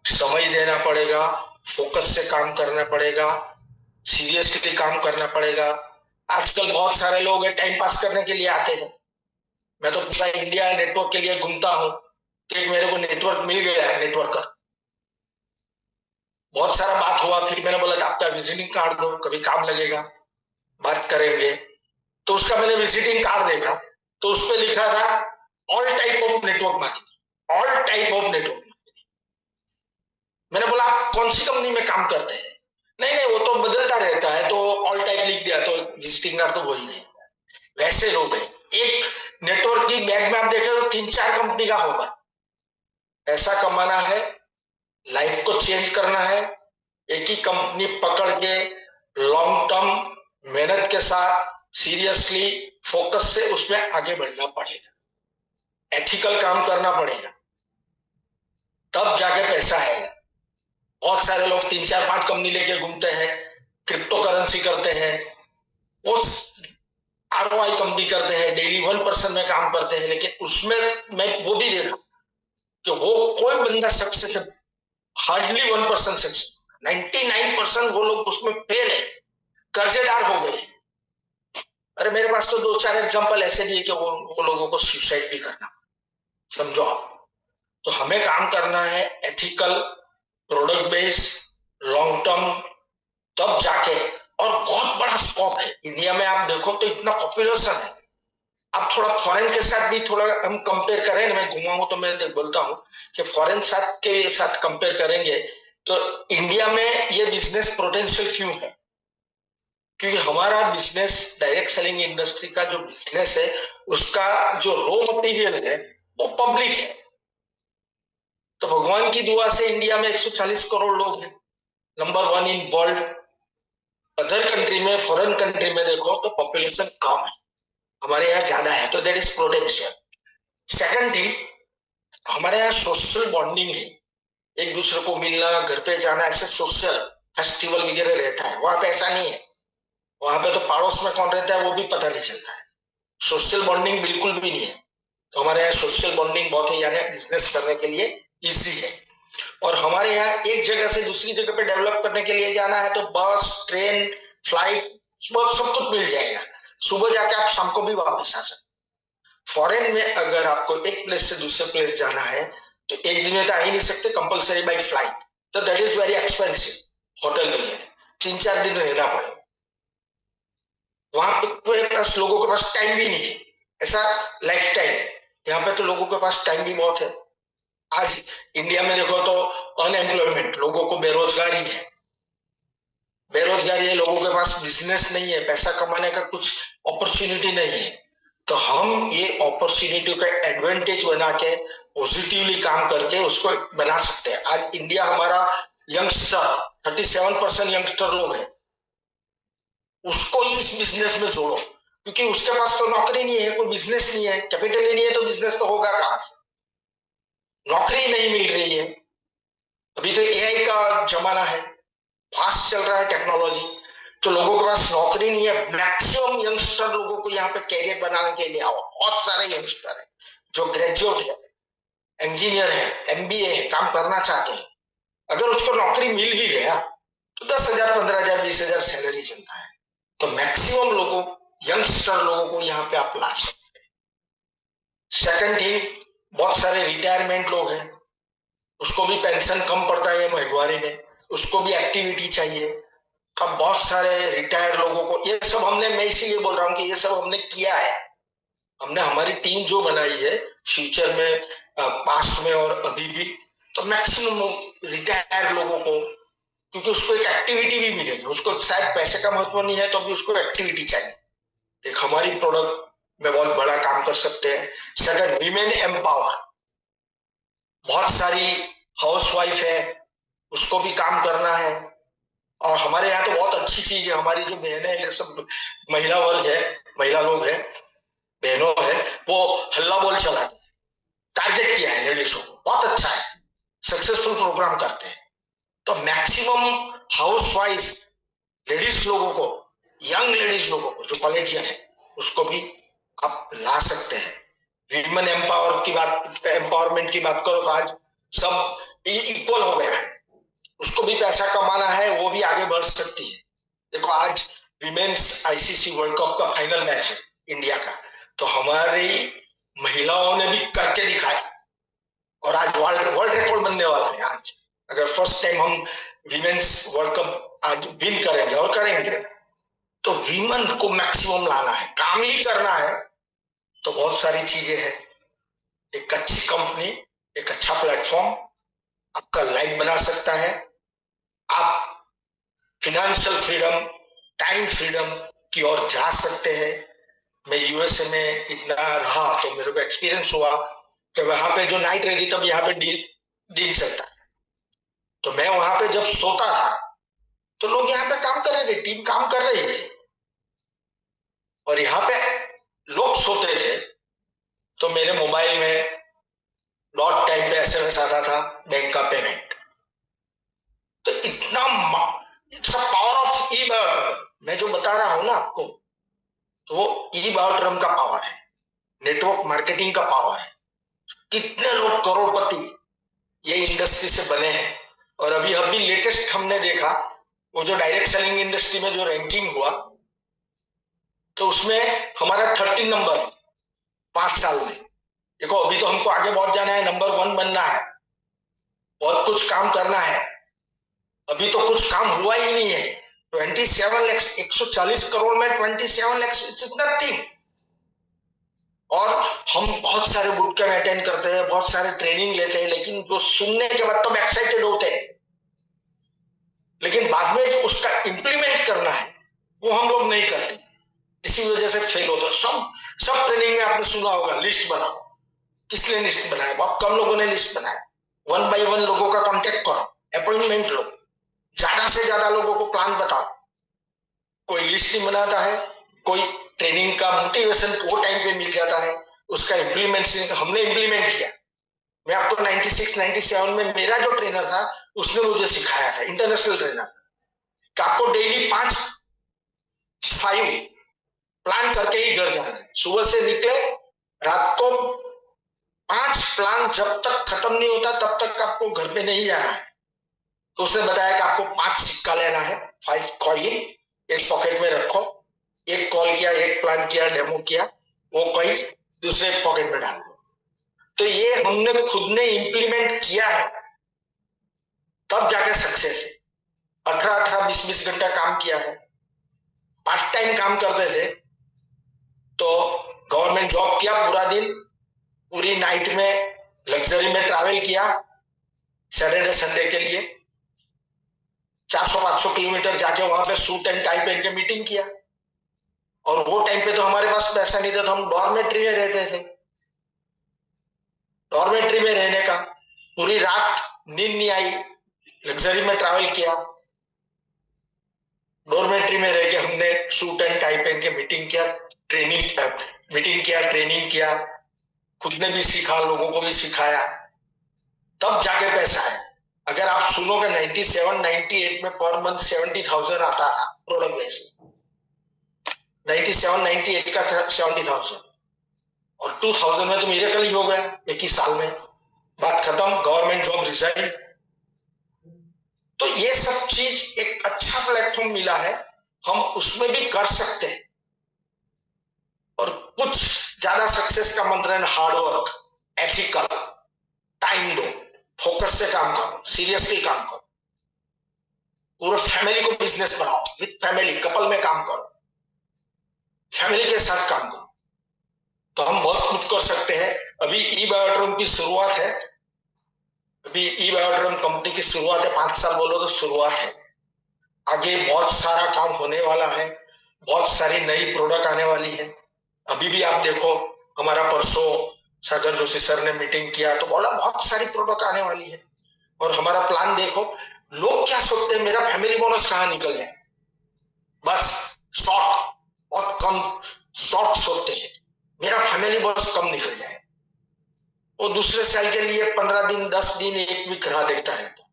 समय देना पड़ेगा, फोकस से काम करना पड़ेगा, सीरियसली काम करना पड़ेगा। आजकल बहुत सारे लोग टाइम पास करने के लिए आते हैं। मैं तो पूरा इंडिया नेटवर्क के लिए घूमता हूँ, तो मेरे को नेटवर्क मिल गया है, नेटवर्कर बहुत सारा बात हुआ। फिर मैंने बोला आपका विजिटिंग कार्ड दो, कभी काम लगेगा, बात करेंगे। तो उसका मैंने विजिटिंग कार्ड देखा, तो उस पर लिखा था all type of network marketing, all type of network marketing. मैंने बोला आप कौन सी कंपनी में काम करते हैं? नहीं नहीं, वो तो बदलता रहता है, तो ऑल टाइप लिख दिया, तो विजिटिंग कार्ड तो वही है। वैसे लोग हैं, एक नेटवर्क की बैग में आप देखें तो 3-4 कंपनी का होगा। पैसा कमाना है, लाइफ को चेंज करना है, एक ही कंपनी पकड़ के लॉन्ग टर्म मेहनत के साथ सीरियसली फोकस से उसमें आगे बढ़ना पड़ेगा, एथिकल काम करना पड़ेगा, तब जाके पैसा है। बहुत सारे लोग 3-4-5 कंपनी लेके घूमते हैं, क्रिप्टो करेंसी करते हैं, वो ROI कंपनी करते हैं, डेली 1% में काम करते हैं, लेकिन उसमें मैं वो भी देखा कि वो कोई बंदा सक्सेस है, हार्डली 1% सक्सेस, 99% वो लोग उसमें फेल है, कर्जेदार हो गए। अरे मेरे पास तो 2-4 एग्जांपल ऐसे भी है कि वो लोगों को सुसाइड भी करना, समझो आप। तो हमें काम करना है ethical, product based, long term, तब जाके। और बहुत बड़ा स्कोप है इंडिया में, आप देखो तो इतना पॉपुलेशन है। आप थोड़ा फॉरेन के साथ भी थोड़ा हम कंपेयर करें, मैं घुमा हूं तो मैं बोलता हूं कि फॉरेन साथ के साथ कंपेयर करेंगे तो इंडिया में ये बिजनेस पोटेंशियल क्यों है? क्योंकि हमारा बिजनेस, डायरेक्ट सेलिंग इंडस्ट्री का जो बिजनेस है, उसका जो रॉ मटेरियल है वो पब्लिक है। तो भगवान की दुआ से इंडिया में 140 करोड़ लोग हैं, number 1 in world. Other country में, फॉरेन कंट्री में देखो तो पॉपुलेशन कम है, हमारे यहाँ ज्यादा है, तो that is potential. Second thing, हमारे यहाँ सोशल बॉन्डिंग है, एक दूसरे को मिलना, घर पे जाना, ऐसे सोशल फेस्टिवल वगैरह रहता है। वहां पे ऐसा नहीं है, वहां पे तो पड़ोस में कौन रहता है वो भी पता नहीं चलता है, सोशल बॉन्डिंग बिल्कुल भी नहीं है। तो हमारे यहाँ सोशल बॉन्डिंग बहुत है, यानी बिजनेस करने के लिए इजी है। और हमारे यहाँ एक जगह से दूसरी जगह पे डेवलप करने के लिए जाना है तो बस, ट्रेन, फ्लाइट, सब कुछ मिल जाएगा, सुबह जाके आप शाम को भी वापस आ सकते। फॉरेन में अगर आपको एक प्लेस से दूसरे प्लेस जाना है तो एक दिन में तो आ ही नहीं सकते, कंपलसरी बाई फ्लाइट, तो that is very expensive. Hotel में 3-4 दिन रहना पड़ेगा, वहां पे लोगों के पास टाइम भी नहीं है, ऐसा लाइफ टाइम है। यहाँ पे तो लोगों के पास टाइम भी बहुत है। आज इंडिया में देखो तो अनएम्प्लॉयमेंट, लोगों को बेरोजगारी है, बेरोजगारी है, लोगों के पास बिजनेस नहीं है, पैसा कमाने का कुछ अपॉर्चुनिटी नहीं है। तो हम ये अपॉर्चुनिटी का एडवांटेज बना के पॉजिटिवली काम करके उसको बना सकते हैं। आज इंडिया हमारा यंगस्टर 37% यंगस्टर लोग हैं, उसको इस बिजनेस में जोड़ो, क्योंकि उसके पास तो नौकरी नहीं है, कोई बिजनेस नहीं है, कैपिटल ही नहीं है, तो बिजनेस तो होगा कहां से? नौकरी नहीं मिल रही है। अभी तो एआई का जमाना है, फास्ट चल रहा है टेक्नोलॉजी, तो लोगों के पास नौकरी नहीं है। मैक्सिमम यंगस्टर लोगों को यहाँ पे कैरियर बनाने के लिए आओ, बहुत सारे यंगस्टर है जो ग्रेजुएट है, इंजीनियर है, MBA है, काम करना चाहते हैं। अगर उसको नौकरी मिल भी गया तो 10,000, 15,000, 20,000 सैलरी चलता है। तो मैक्सिमम लोगों, यंगस्टर लोगों को यहाँ पे आप ला सकते हैं। सेकंड थिंग, बहुत सारे रिटायरमेंट लोग हैं, उसको भी पेंशन कम पड़ता है महंगाई में, उसको भी एक्टिविटी चाहिए। अब बहुत सारे रिटायर लोगों को, ये सब हमने, मैं इसीलिए बोल रहा हूँ कि ये सब हमने किया है, हमने हमारी टीम जो बनाई है फ्यूचर में, पास्ट में और अभी भी, तो मैक्सिमम रिटायर लोगों को, क्योंकि उसको एक एक्टिविटी भी मिलेगी, उसको शायद पैसे का महत्व नहीं है तो अभी उसको एक्टिविटी चाहिए। एक हमारी प्रोडक्ट में बहुत बड़ा काम कर सकते हैं। सेकंड, विमेन एम्पावर, बहुत सारी हाउसवाइफ है, उसको भी काम करना है। और हमारे यहाँ तो बहुत अच्छी चीज है, हमारी जो बहनें हैं, सब महिला वर्ग है, महिला लोग है, बहनों है, वो हल्ला बोल चला टारगेट किया है लेडीज को, बहुत अच्छा है, सक्सेसफुल प्रोग्राम करते हैं। तो मैक्सिमम हाउसवाइफ लेडीज लोगों को, यंग लेडीज लोगों को जो कॉलेजियन है, उसको भी आप ला सकते हैं। विमेन एम्पावरमेंट की बात करो तो आज सब इक्वल हो गया है, उसको भी पैसा कमाना है, वो भी आगे बढ़ सकती है। देखो आज विमेन्स आईसीसी वर्ल्ड कप का फाइनल मैच है इंडिया का, तो हमारी महिलाओं ने भी करके दिखाया और आज वर्ल्ड रिकॉर्ड बनने वाला है। आज अगर फर्स्ट टाइम हम विमेन्स वर्ल्ड कप आज विन करेंगे और करेंगे, तो वीमेन को मैक्सिमम लाना है, काम ही करना है। तो बहुत सारी चीजें हैं, एक अच्छी कंपनी, एक अच्छा प्लेटफॉर्म आपका लाइफ बना सकता है। आप फिनेंशियल फ्रीडम, टाइम फ्रीडम की ओर जा सकते हैं। मैं यूएसए में इतना रहा तो मेरे को एक्सपीरियंस हुआ कि वहां पे जो नाइट रहती तब यहाँ पे दिन चलता है। तो मैं वहां पे जब सोता था तो लोग यहाँ पे काम कर रहे थे, टीम काम कर रही थी, और यहाँ पे लोग सोते थे तो मेरे मोबाइल में डॉट टाइम पे एसएमएस आता था बैंक का पेमेंट। तो इतना पावर ऑफ ई बायोट्रम मैं जो बता रहा हूं ना आपको, तो वो ई बायोट्रम का पावर है, नेटवर्क मार्केटिंग का पावर है। कितने लोग करोड़पति ये इंडस्ट्री से बने हैं। और अभी लेटेस्ट हमने देखा वो जो डायरेक्ट सेलिंग इंडस्ट्री में जो रैंकिंग हुआ, तो उसमें हमारा 13 नंबर 5 साल में। देखो अभी तो हमको आगे बहुत जाना है, नंबर 1 बनना है, बहुत कुछ काम करना है। अभी तो कुछ काम हुआ ही नहीं है। 27 लाख, 140 करोड़ में 27 लाख इट्स नथिंग। और हम बहुत सारे बुक कैंप अटेंड करते हैं, बहुत सारे ट्रेनिंग लेते हैं, लेकिन जो सुनने के बाद तो एक्साइटेड होते हैं, लेकिन बाद में जो उसका इंप्लीमेंट करना है वो हम लोग नहीं करते, इसी वजह से फेल होता है। सब ट्रेनिंग में आपने सुना होगा लिस्ट बनाओ, किसने लिस्ट बनाया? बहुत कम लोगों ने लिस्ट बनाया। 1 बाय 1 लोगों का कांटेक्ट करो, अपॉइंटमेंट लो, ज्यादा से ज्यादा लोगों को प्लान बताओ। कोई लिस्ट नहीं बनाता है, कोई ट्रेनिंग का मोटिवेशन वो टाइम पे मिल जाता है, उसका इम्प्लीमेंटेशन हमने इम्प्लीमेंट किया। मैं आपको 96 97 में मेरा जो ट्रेनर था उसने मुझे सिखाया था, इंटरनेशनल ट्रेनर, कि आपको डेली 5 प्लान करके ही घर जाना है। सुबह से निकले, रात को 5 प्लान जब तक खत्म नहीं होता तब तक आपको घर पे नहीं जाना है। तो उसने बताया कि आपको 5 सिक्का लेना है, 5 कॉइन, एक पॉकेट में रखो, एक कॉल किया, एक प्लान किया, डेमो किया, वो कॉइन दूसरे पॉकेट में डाल दो। तो ये हमने खुद ने इंप्लीमेंट किया है, तब जाके सक्सेस है। 18-18 20-20 घंटा काम किया है, पार्ट टाइम काम करते थे, तो गवर्नमेंट जॉब किया पूरा दिन, पूरी नाइट में लग्जरी में ट्रैवल किया सैटरडे संडे के लिए, 400-500 किलोमीटर जाके वहां पे सूट एंड टाई पहन के मीटिंग किया। और वो टाइम पे तो हमारे पास पैसा नहीं था, तो हम डॉर्मेट्री में रहते थे। डॉर्मेट्री में रहने का, पूरी रात नींद नहीं आई, लग्जरी में ट्रैवल किया, डॉर्मेट्री में रह के हमने सूट एंड टाई पहन के मीटिंग किया, ट्रेनिंग किया, खुद ने भी सीखा, लोगों को भी सिखाया, तब जाके पैसा है। अगर आप सुनोगे 97-98 में पर मंथ 70,000 आता था प्रोडक्ट बेस, 97-98 का 70,000, और 2000 में तो मिरेकल ही हो गया, एक ही साल में, बात खत्म, गवर्नमेंट जॉब रिजाइन। तो ये सब चीज एक अच्छा प्लेटफॉर्म मिला है, हम उसमें भी कर सकते हैं। और कुछ ज्यादा सक्सेस का मंत्र है हार्ड वर्क, एथिकल, टाइम दो, फोकस से काम करो, सीरियसली काम करो, पूरे फैमिली को बिजनेस बनाओ, विद फैमिली, कपल में काम करो, फैमिली के साथ काम करो, तो हम बहुत कुछ कर सकते हैं। अभी ई बायोट्रोम की शुरुआत है, अभी ई बायोट्रोम कंपनी की शुरुआत है, 5 साल बोलो तो शुरुआत है। आगे बहुत सारा काम होने वाला है, बहुत सारी नई प्रोडक्ट आने वाली है। अभी भी आप देखो, हमारा परसों सागर जोशी सर ने मीटिंग किया तो बोला बहुत सारी प्रोडक्ट आने वाली है। और हमारा प्लान देखो, लोग क्या सोचते हैं, मेरा फैमिली बोनस कहाँ निकल जाए, बस शॉर्ट, बहुत कम शॉर्ट सोचते हैं, मेरा फैमिली बोनस कम निकल जाए। वो दूसरे साल के लिए 15 दिन, 10 दिन, एक वीक राह देखता रहता।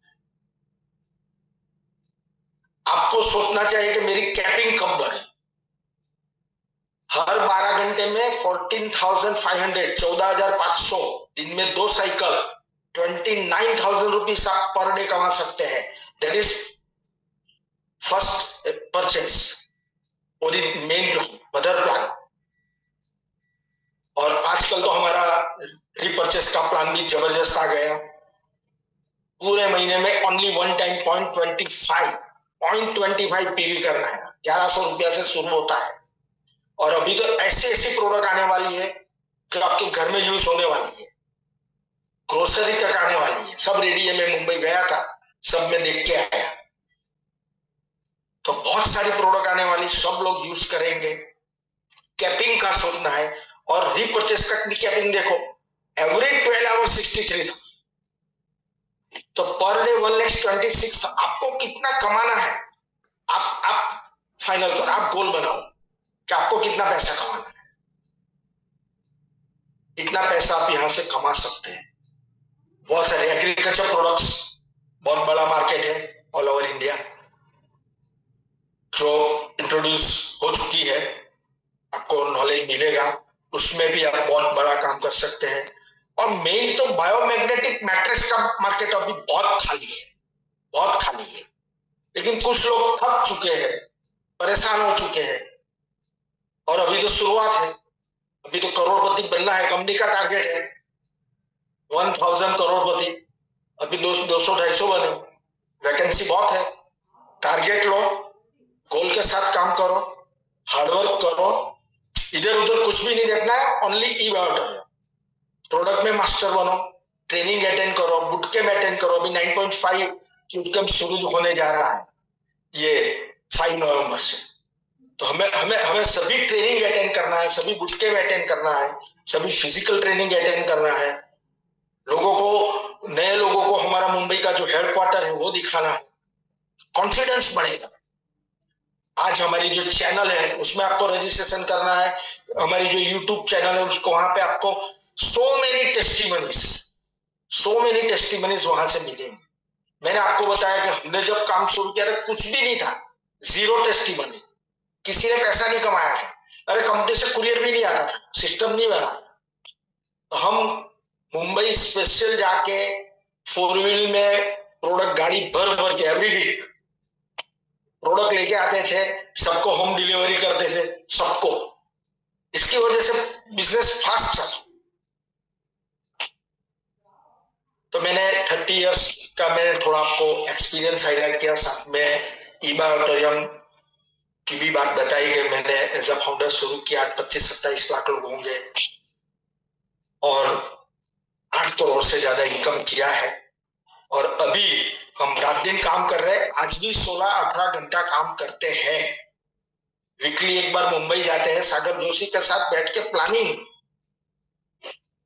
आपको सोचना चाहिए कि मेरी कैपिंग कब बढ़े। हर 12 घंटे में 14,500, 14,500, दिन में 2 साइकिल, 29,000 रुपीज आप पर डे कमा सकते हैं। दैट इज फर्स्ट परचेस और मेन प्लान, मदर प्लान। और आजकल तो हमारा रिपर्चेस का प्लान भी जबरदस्त आ गया। पूरे महीने में ओनली वन टाइम 0.25 पीवी करना है, 1100 रुपया से शुरू होता है। और अभी तो ऐसी ऐसी प्रोडक्ट आने वाली है जो आपके घर में यूज होने वाली है, ग्रोसरी तक आने वाली है। सब रेडी है, मैं मुंबई गया था, सब में देख के आया। तो बहुत सारी प्रोडक्ट आने वाली, सब लोग यूज करेंगे। कैपिंग का सोचना है, और रीपर्चेस तक भी कैपिंग देखो, एवरेज 12 आवर 63 था, तो पर डे 1,26,000। आपको कितना कमाना है, आप फाइनल करो, आप गोल बनाओ कि आपको कितना पैसा कमाना है। इतना पैसा आप यहां से कमा सकते हैं। बहुत सारे एग्रीकल्चर प्रोडक्ट्स, बहुत बड़ा मार्केट है ऑल ओवर इंडिया, जो इंट्रोड्यूस हो चुकी है, आपको नॉलेज मिलेगा, उसमें भी आप बहुत बड़ा काम कर सकते हैं। और मेन तो बायोमैग्नेटिक मैट्रेस का मार्केट अभी बहुत खाली है, बहुत खाली है। लेकिन कुछ लोग थक चुके हैं, परेशान हो चुके हैं, और अभी तो शुरुआत है। अभी तो करोड़पति बनना है, कंपनी का टारगेट है 1000 करोड़पति। अभी 200-250 बने, वैकेंसी बहुत है। टारगेट लो, गोल के साथ काम करो, हार्डवर्क करो, इधर उधर कुछ भी नहीं देखना है, ओनली ई बायोट्रोम। प्रोडक्ट में मास्टर बनो, ट्रेनिंग अटेंड करो, बुटकैम्प अटेंड करो। अभी 9.5 बुटकैम्प शुरू होने जा रहा है ये 5 नवंबर से। तो हमें सभी ट्रेनिंग अटेंड करना है, सभी बुटकैम्प अटेंड करना है, सभी फिजिकल ट्रेनिंग अटेंड करना है। लोगों को, नए लोगों को हमारा मुंबई का जो हेडक्वार्टर है वो दिखाना है, कॉन्फिडेंस बढ़ेगा। आज हमारी जो चैनल है उसमें आपको रजिस्ट्रेशन करना है। हमारी जो यूट्यूब चैनल है उसको, वहां पे आपको सो मेनी टेस्टिमनीज वहां से मिलेंगे। मैंने आपको बताया कि हमने जब काम शुरू किया था कुछ भी नहीं था, 0 टेस्टिमनी, किसी ने पैसा नहीं कमाया था। अरे कंपनी से कुरियर भी नहीं आता था, सिस्टम नहीं बना। तो हम मुंबई स्पेशल जाके 4 व्हील में प्रोडक्ट गाड़ी भर भर के एवरी वीक प्रोडक्ट लेके आते थे, सबको होम डिलीवरी करते थे, सबको। इसकी वजह से बिजनेस फास्ट चला। तो मैंने 30 इयर्स का मैंने थोड़ा आपको एक्सपीरियंस हाईलाइट किया, साथ में ई बायोट्रोम की भी बात बताई कि मैंने एज अ फाउंडर शुरू किया। 25-27 लाख लोग होंगे और 8 करोड़ से ज्यादा इनकम किया है। और अभी हम रात दिन काम कर रहे हैं, आज भी 16-18 घंटा काम करते हैं। वीकली एक बार मुंबई जाते हैं, सागर जोशी के साथ बैठ के प्लानिंग,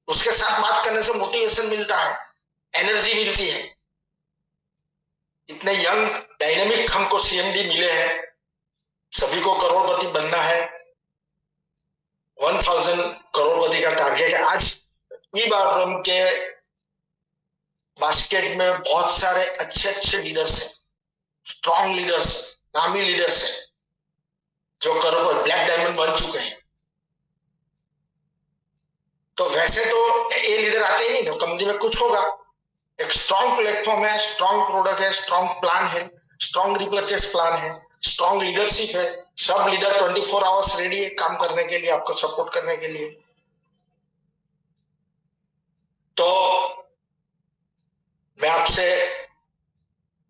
उसके साथ बात करने से मोटिवेशन मिलता है, एनर्जी मिलती है। इतने यंग डायनेमिक हमको सीएमडी मिले हैं, सभी को करोड़पति बनना है, 1000 करोड़पति का टारगेट है। आज ई बायोट्रोम के बास्केट में बहुत सारे अच्छे लीडर्स हैं, स्ट्रॉन्ग लीडर्स, नामी लीडर्स हैं, जो करोड़पति, ब्लैक डायमंड बन चुके हैं। तो वैसे तो ये लीडर आते ही नहीं, तो कंपनी में कुछ होगा। एक स्ट्रॉन्ग प्लेटफॉर्म है, स्ट्रॉन्ग प्रोडक्ट है, स्ट्रॉन्ग प्लान है, स्ट्रॉन्ग रिपर्चेस प्लान है, स्ट्रॉन्ग लीडरशिप है। सब लीडर 24 आवर्स रेडी है काम करने के लिए, आपको सपोर्ट करने के लिए। तो मैं आपसे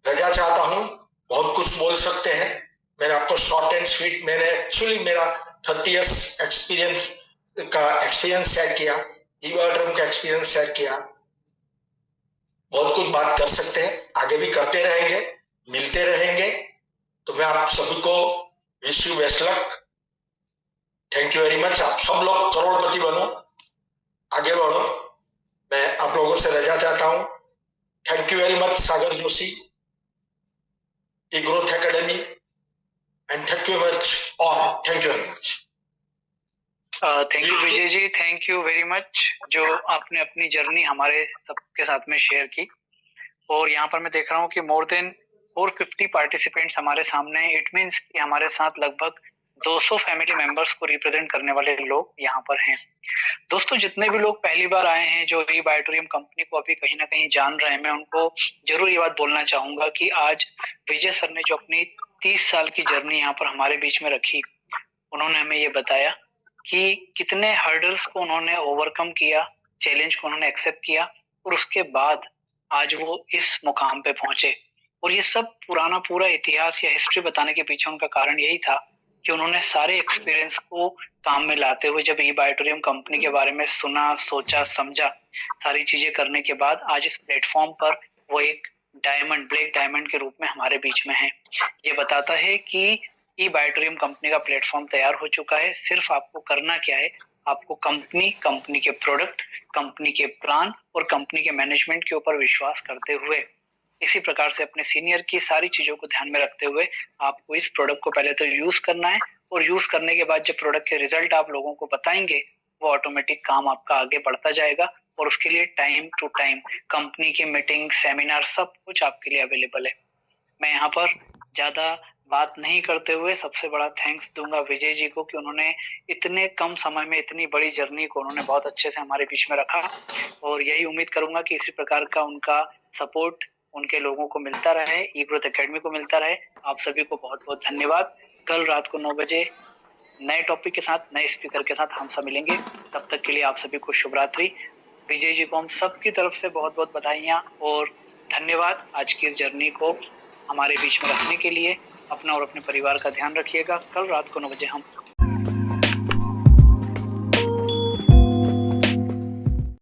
रजा चाहता हूं, बहुत कुछ बोल सकते हैं, मैंने आपको शॉर्ट एंड स्वीट, मैंने एक्चुअली मेरा 30 इयर्स एक्सपीरियंस का एक्सपीरियंस शेयर किया, ई बायोटोरियम का एक्सपीरियंस शेयर किया। बहुत कुछ बात कर सकते हैं, आगे भी करते रहेंगे, मिलते रहेंगे। तो मैं आप सभी को wish you best luck. Thank you very much. आप सब लोग करोड़पति बनो, आगे बढ़ो। मैं आप लोगों से रजा चाहता हूं। Thank you very much Sagar Joshi, E growth academy, and thank you much all. Thank you very much. Thank you Vijay ji, thank you very much जो आपने अपनी जर्नी हमारे सबके साथ में शेयर की। और यहाँ पर मैं देख रहा हूँ कि मोर देन 450 पार्टिसिपेंट्स हमारे सामने हैं। इट मीन्स कि हमारे साथ लगभग 200 फैमिली मेंबर्स को रिप्रेजेंट करने वाले लोग यहाँ पर हैं। दोस्तों, जितने भी लोग पहली बार आए हैं जो ई बायोटोरियम कंपनी को अभी कहीं ना कहीं जान रहे हैं, मैं उनको जरूर ये बात बोलना चाहूंगा कि आज विजय सर ने जो अपनी 30 साल की जर्नी यहाँ पर हमारे बीच में रखी, उन्होंने हमें ये बताया कि कितने हर्डल्स को उन्होंने ओवरकम किया, चैलेंज को उन्होंने एक्सेप्ट किया और उसके बाद आज वो इस मुकाम पे पहुंचे। और ये सब पूरा इतिहास या हिस्ट्री बताने के पीछे उनका कारण यही था कि उन्होंने सारे एक्सपीरियंस को काम में लाते हुए जब ई बायोटोरियम कंपनी के बारे में सुना, सोचा, समझा, सारी चीजें करने के बाद आज इस प्लेटफॉर्म पर वो एक डायमंड, ब्लैक डायमंड के रूप में हमारे बीच में है। ये बताता है कि ई बायोटोरियम कंपनी का प्लेटफॉर्म तैयार हो चुका है। सिर्फ आपको करना क्या है, आपको कंपनी के प्रोडक्ट, कंपनी के प्लान और कंपनी के मैनेजमेंट के ऊपर विश्वास करते हुए, इसी प्रकार से अपने सीनियर की सारी चीजों को ध्यान में रखते हुए आपको इस प्रोडक्ट को पहले तो यूज करना है। और यूज करने के बाद जब प्रोडक्ट के रिजल्ट आप लोगों को बताएंगे, वो ऑटोमेटिक काम आपका आगे बढ़ता जाएगा। और उसके लिए टाइम टू टाइम कंपनी की मीटिंग, सेमिनार, सब कुछ आपके लिए अवेलेबल है। मैं यहाँ पर ज्यादा बात नहीं करते हुए सबसे बड़ा थैंक्स दूंगा विजय जी को कि उन्होंने इतने कम समय में इतनी बड़ी जर्नी को उन्होंने बहुत अच्छे से हमारे बीच में रखा। और यही उम्मीद करूंगा कि इसी प्रकार का उनका सपोर्ट उनके लोगों को मिलता रहे, ई ग्रोथ एकेडमी को मिलता रहे। आप सभी को बहुत बहुत धन्यवाद। कल रात को 9 बजे नए टॉपिक के साथ, नए स्पीकर के साथ हम सब मिलेंगे। तब तक के लिए आप सभी को शुभ रात्रि। विजय जी को हम सबकी तरफ से बहुत बहुत बधाइयां और धन्यवाद आज की जर्नी को हमारे बीच में रखने के लिए। अपना और अपने परिवार का ध्यान रखिएगा। कल रात को 9 बजे हम